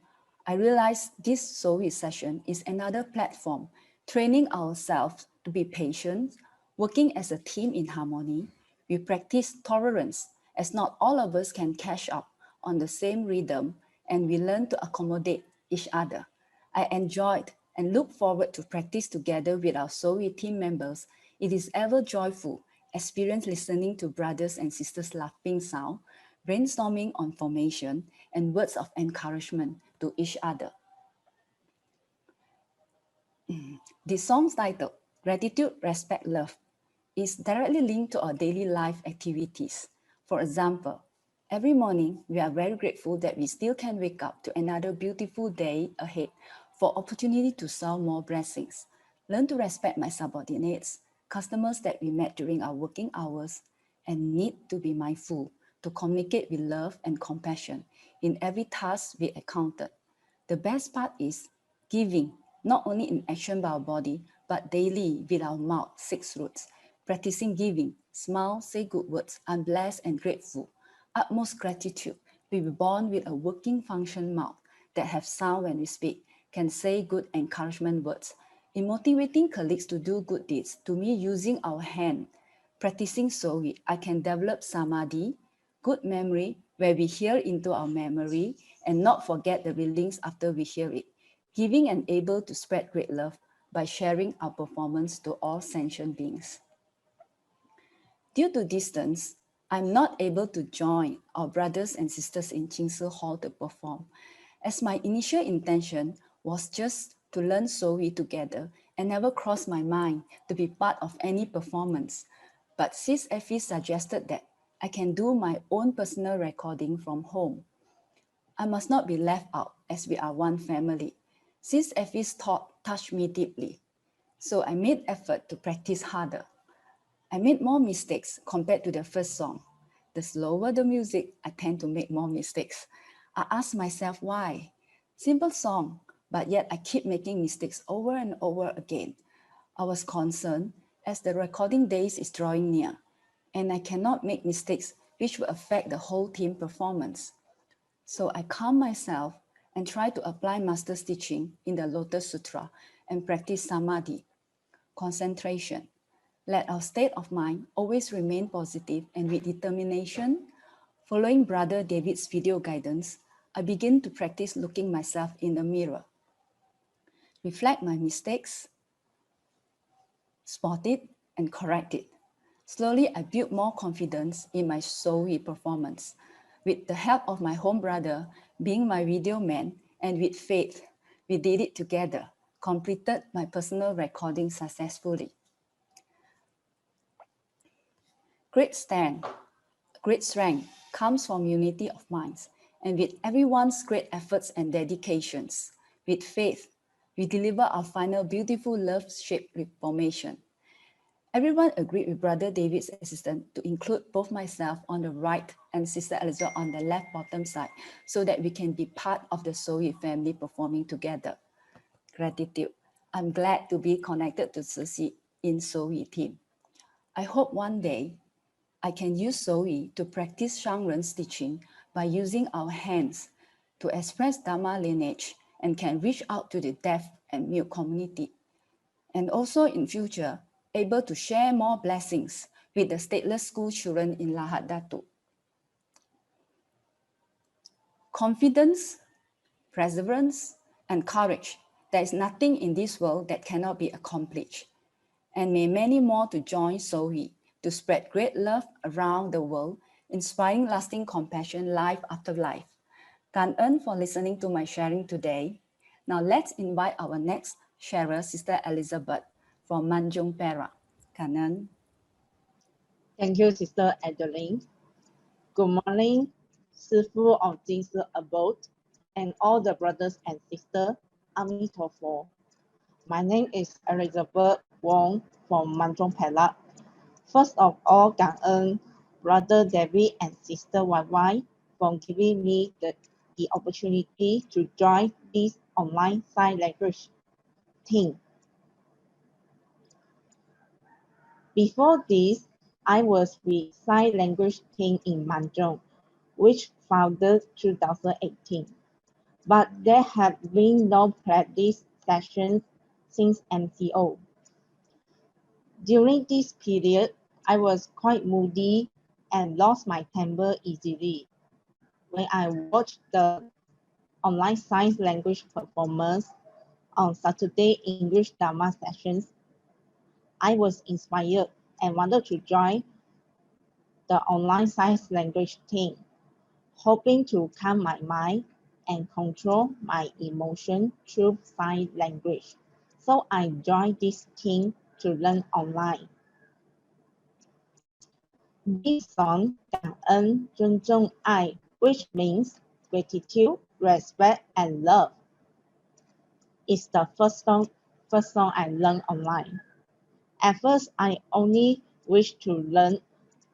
I realized this Soyi session is another platform, training ourselves to be patient, working as a team in harmony. We practice tolerance, as not all of us can catch up on the same rhythm, and we learn to accommodate each other. I enjoyed and look forward to practice together with our Soyi team members. It is ever joyful experience listening to brothers and sisters laughing sound, brainstorming on formation, and words of encouragement to each other. The song's title, Gratitude, Respect, Love, is directly linked to our daily life activities. For example, every morning, we are very grateful that we still can wake up to another beautiful day ahead for opportunity to serve more blessings. Learn to respect my subordinates, customers that we met during our working hours, and need to be mindful to communicate with love and compassion in every task we encounter. The best part is giving, not only in action by our body, but daily with our mouth, 6 roots. Practicing giving, smile, say good words, I'm blessed and grateful. Utmost gratitude, we were born with a working function mouth that have sound when we speak, can say good encouragement words. In motivating colleagues to do good deeds, to me using our hand, practicing Soyi, I can develop samadhi, good memory, where we hear into our memory and not forget the feelings after we hear it. Giving and able to spread great love by sharing our performance to all sentient beings. Due to distance, I'm not able to join our brothers and sisters in Jingsi Hall to perform, as my initial intention was just to learn Soyi together and never crossed my mind to be part of any performance. But Sis Effie suggested that I can do my own personal recording from home. I must not be left out as we are one family. Sis Effie's thought touched me deeply, so I made effort to practice harder. I made more mistakes compared to the first song. The slower the music, I tend to make more mistakes. I asked myself why. Simple song, but yet I keep making mistakes over and over again. I was concerned as the recording days is drawing near, and I cannot make mistakes which will affect the whole team performance. So I calm myself and try to apply Master's teaching in the Lotus Sutra and practice samadhi, concentration. Let our state of mind always remain positive and with determination. Following Brother David's video guidance, I begin to practice looking myself in the mirror. Reflect my mistakes, spot it, and correct it. Slowly, I built more confidence in my Soyi performance. With the help of my home brother being my video man, and with faith, we did it together, completed my personal recording successfully. Great strength comes from unity of minds, and with everyone's great efforts and dedications, with faith, we deliver our final beautiful love-shaped formation. Everyone agreed with Brother David's assistant to include both myself on the right and Sister Elizabeth on the left bottom side so that we can be part of the Soyi family performing together. Gratitude. I'm glad to be connected to Tzu Chi in Soyi team. I hope one day I can use Soyi to practice Shangren's teaching by using our hands to express Dharma lineage and can reach out to the deaf and mute community. And also in future, able to share more blessings with the stateless school children in Lahad Datu. Confidence, perseverance, and courage. There is nothing in this world that cannot be accomplished. And may many more to join Sohi to spread great love around the world, inspiring lasting compassion life after life. Cảm ơn for listening to my sharing today. Now let's invite our next sharer, Sister Elizabeth from Manjung Perak. Cảm ơn. Thank you, Sister Adeline. Good morning, Sifu of Jing's abode, and all the brothers and sisters. Amitofo. My name is Elizabeth Wong from Manjung Perak. First of all, 感恩 Brother David and Sister YY for giving me the opportunity to join this online sign language team. Before this, I was with sign language team in Manjung, which founded 2018. But there have been no practice sessions since MCO. During this period, I was quite moody and lost my temper easily. When I watched the online sign language performance on Saturday English Dharma sessions, I was inspired and wanted to join the online sign language team, hoping to calm my mind and control my emotion through sign language. So I joined this team to learn online. This song, 感恩尊重爱, which means gratitude, respect, and love, is the first song I learned online. At first, I only wished to learn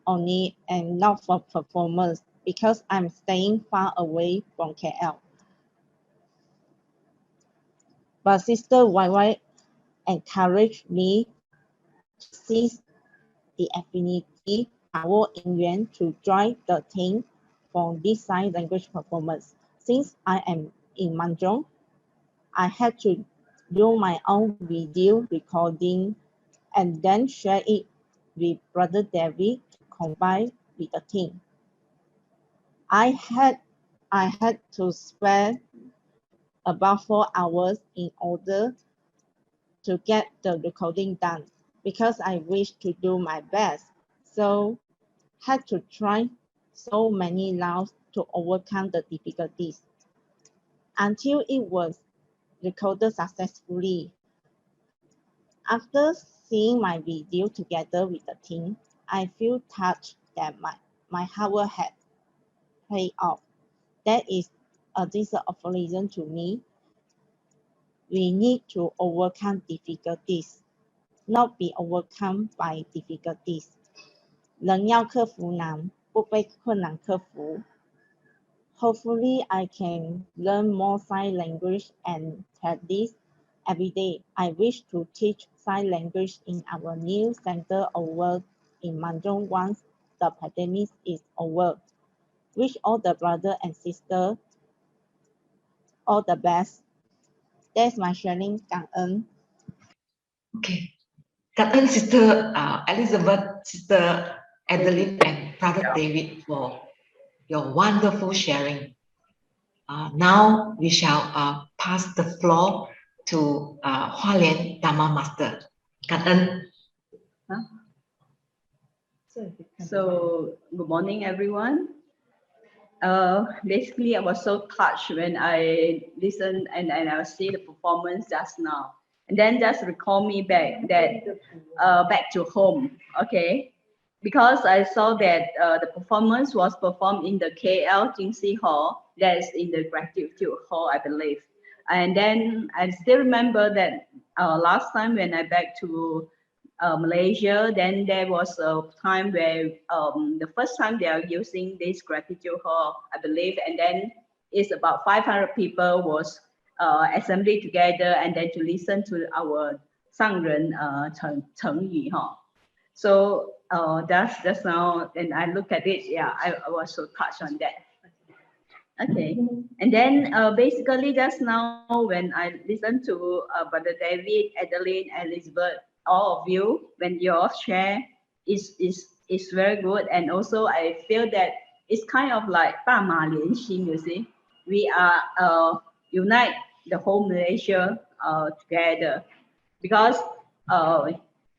only and not for performance because I'm staying far away from KL. But Sister YY encouraged me to seize the affinity power in Yuan to join the team for this sign language performance. Since I am in Manjung, I had to do my own video recording and then share it with Brother David to combine with the team. I had to spend about 4 hours in order to get the recording done because I wished to do my best. So had to try so many rounds to overcome the difficulties until it was recorded successfully. After seeing my video together with the team, I feel touched that my hard work had paid off. That is a deserve of reason to me. We need to overcome difficulties, not be overcome by difficulties. 人要克服难，不被困难克服。Hopefully, I can learn more sign language and practice every day. I wish to teach sign language in our new center over in Manjung once the pandemic is over. Wish all the brother and sister all the best. That's my sharing. 感恩。 Okay. 感恩 Sister Elizabeth, Sister Adeline, and Brother David for your wonderful sharing. Now we shall pass the floor to Hualien Dharma Master. 感恩. So, good morning, everyone. Basically, I was so touched when I listened and I see the performance just now. And then just recall me back to home, okay? Because I saw that the performance was performed in the KL Jing Hall, that's in the Gratitude Hall, I believe. And then I still remember that last time when I back to Malaysia, then there was a time where the first time they are using this Gratitude Hall, I believe, and then it's about 500 people was assembled together and then to listen to our Sangren Cheng Yi. So that's now, and I look at it, yeah, I was so touched on that. Okay, and then basically just now when I listened to Brother David, Adeline, Elizabeth, all of you, when you all share, is very good. And also I feel that it's kind of like 大马联心, you see. We are unite the whole Malaysia together, because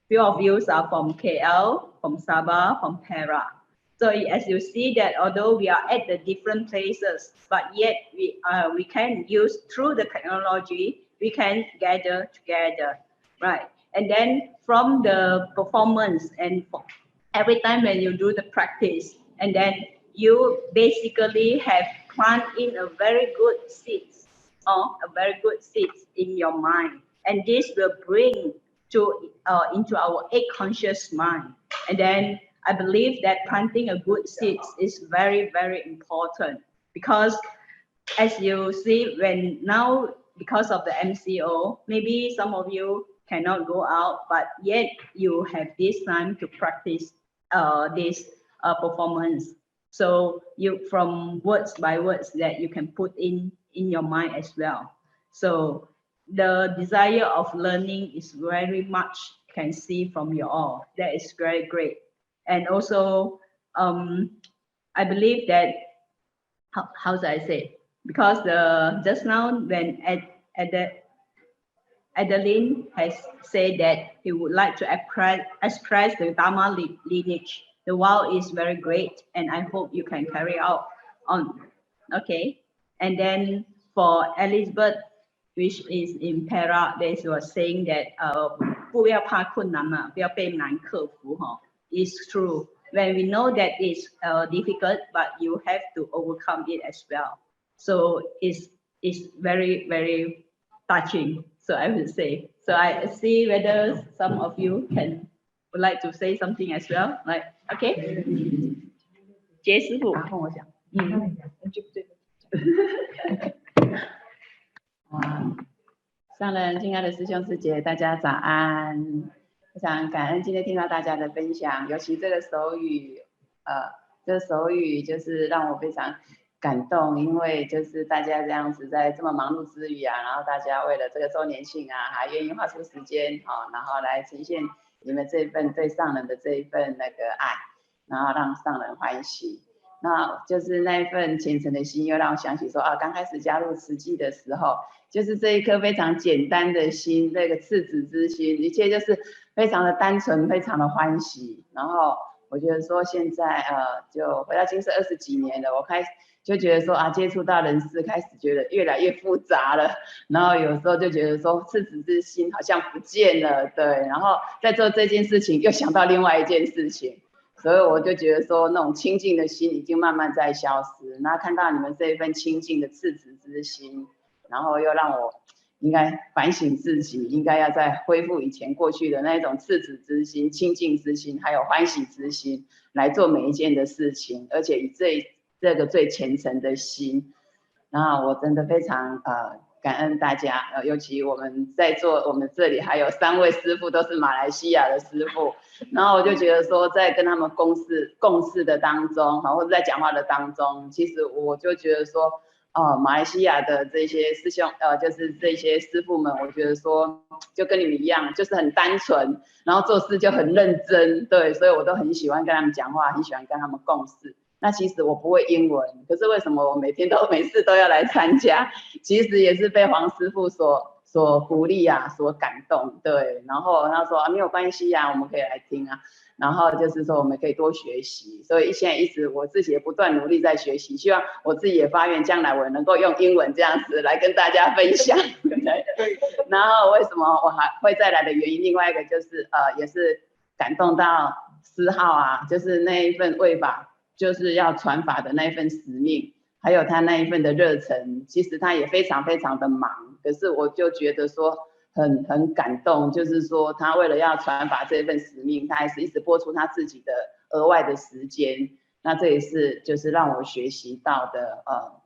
few of you are from KL, from Sabah, from Perak. So as you see that although we are at the different places, but yet we can use through the technology, we can gather together, right? And then from the performance, and every time when you do the practice, and then you basically have plant in a very good seeds, or a very good seeds in your mind, and this will bring to into our eight conscious mind. And then I believe that planting a good seeds is very, very important, because as you see, when now because of the MCO, maybe some of you cannot go out, but yet you have this time to practice this performance. So you, from words by words that you can put in your mind as well. So the desire of learning is very much can see from you all. That is very great. And also, I believe that, how should I say? Because just now when Adeline has said that he would like to express the Dharma lineage. The wow is very great, and I hope you can carry out on. Okay, and then for Elizabeth, which is in Perak, they were saying that 不要怕困难嘛，不要被难克服哈。It's true. When we know that it's difficult, but you have to overcome it as well. So it's very, very touching. So I would say. So I see whether some of you would like to say something as well. Like, okay. 杰师傅，跟我讲。上人，亲爱的师兄师姐，大家早安！非常感恩今天听到大家的分享，尤其这个手语，这个手语就是让我非常感动，因为就是大家这样子在这么忙碌之余啊，然后大家为了这个周年庆啊，还愿意花出时间然后来呈现你们这一份对上人的这一份那个爱，然后让上人欢喜。那就是那一份虔诚的心，又让我想起说刚开始加入慈济的时候，就是这一颗非常简单的心，这个赤子之心，一切就是非常的单纯，非常的欢喜。然后我觉得说现在就回到金色20几年了，我开始就觉得说接触到人事，开始觉得越来越复杂了。然后有时候就觉得说赤子之心好像不见了，对。然后在做这件事情，又想到另外一件事情。所以我就觉得说，那种清净的心已经慢慢在消失。那看到你们这一份清净的赤子之心，然后又让我应该反省自己，应该要再恢复以前过去的那种赤子之心、清净之心，还有欢喜之心来做每一件的事情，而且以这个最虔诚的心。那我真的非常感恩大家，尤其我们在座，我们这里还有3位师父都是马来西亚的师父，然后我就觉得说，在跟他们共事的当中，或者在讲话的当中，其实我就觉得说，马来西亚的这些师兄，就是这些师父们，我觉得说就跟你们一样，就是很单纯，然后做事就很认真，对，所以我都很喜欢跟他们讲话，很喜欢跟他们共事。那其实我不会英文，可是为什么我每次都要来参加？其实也是被黄师父所鼓励啊，所感动，对。然后他说没有关系啊，我们可以来听啊。然后就是说我们可以多学习，所以现在一直我自己也不断努力在学习，希望我自己也发愿将来我能够用英文这样子来跟大家分享。然后为什么我还会再来的原因，另外一个就是也是感动到师号啊，就是那一份为法。就是要传法的那一份使命，还有他那一份的热忱，其实他也非常非常的忙，可是我就觉得说很感动，就是说他为了要传法这一份使命，他还是一直播出他自己的额外的时间。那这也是就是让我学习到的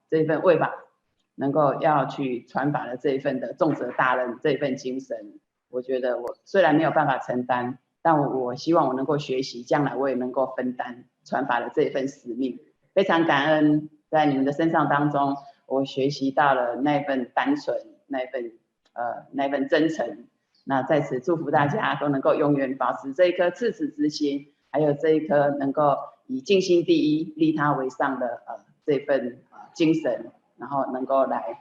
这一份为法能够要去传法的这一份的重责大任这一份精神。我觉得我虽然没有办法承担，但我希望我能够学习，将来我也能够分担传法的这一份使命。非常感恩在你们的身上当中，我学习到了那份单纯，那份真诚。那在此祝福大家都能够永远保持这一颗赤子之心，还有这一颗能够以尽心第一、利他为上的这份精神，然后能够来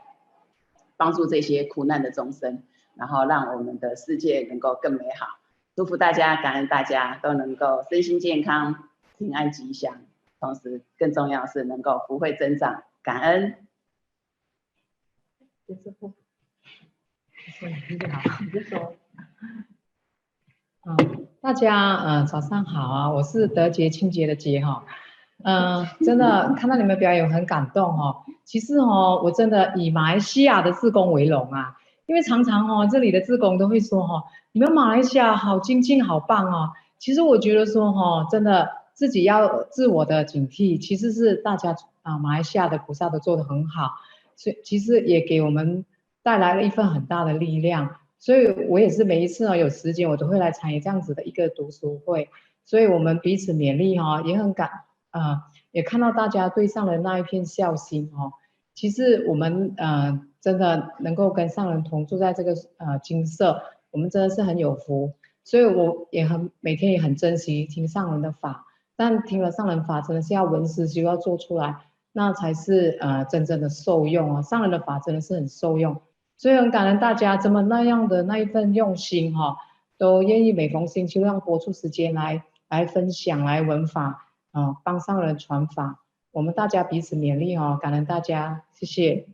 帮助这些苦难的众生，然后让我们的世界能够更美好。祝福大家，感恩大家都能够身心健康、平安吉祥，同时更重要的是能够福慧增长，感恩。大家早上好啊，我是德杰清洁的杰哈，真的看到你们表演很感动哦。其实哦，我真的以马来西亚的志工为荣啊，因为常常哦这里的志工都会说哦，你们马来西亚好精进好棒哦。其实我觉得说哦，真的自己要自我的警惕，其实是大家马来西亚的菩萨都做得很好，所以其实也给我们带来了一份很大的力量。所以我也是每一次有时间我都会来参与这样子的一个读书会，所以我们彼此勉励也很也看到大家对上人那一片孝心其实我们真的能够跟上人同住在这个精舍，我们真的是很有福，所以我也每天也很珍惜听上人的法，但听了上人法真的是要闻思修要做出来，那才是真正的受用上人的法真的是很受用。所以很感恩大家这么那样的那一份用心都愿意每逢星期六拨出时间来分享来闻法帮上人传法，我们大家彼此勉励感恩大家，谢谢。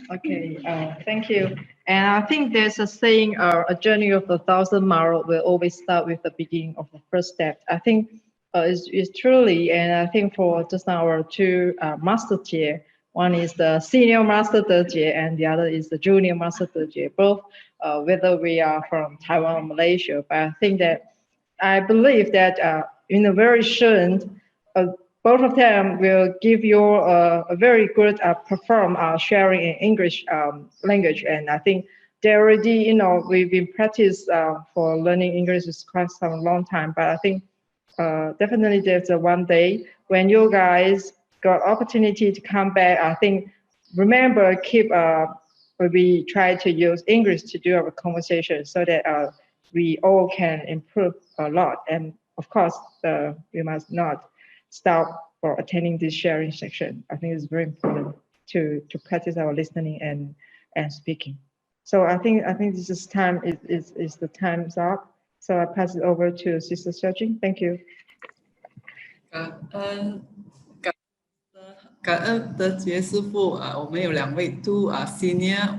Okay, thank you. And I think there's a saying, a journey of 1,000 miles will always start with the beginning of the first step. I think it's truly, and I think for just now our two master tier, one is the senior master Jie and the other is the junior master Jie, both whether we are from Taiwan or Malaysia. But I think that, I believe that in a very soon, both of them will give you a very good sharing in English language. And I think they already, we've been practiced for learning English is quite some long time. But I think definitely there's one day when you guys got opportunity to come back. I think remember we try to use English to do our conversation so that we all can improve a lot. And of course, we must not stop for attending this sharing section. I think it's very important to practice our listening and speaking. So I think this is time is the time's up. So I pass it over to Sister Jing. Thank you. 感恩德杰师父我们有2位 two senior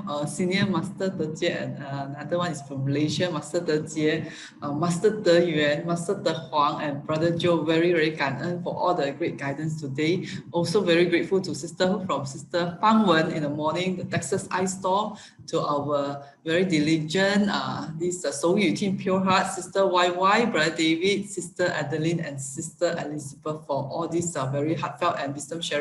master 德杰 and another one is from Malaysia, Master 德杰 Master DeHuang, Master DeHuang and BroJoe. Very 感恩 for all the great guidance today. Also very grateful to Sister from Sister Fang-Wen in the morning, the Texas Ice Store, to our very diligent this SignLgTeam team Pure Heart, Sister YY, Brother David, Sister Adeline and Sister Elizabeth for all these very heartfelt and wisdom sharing.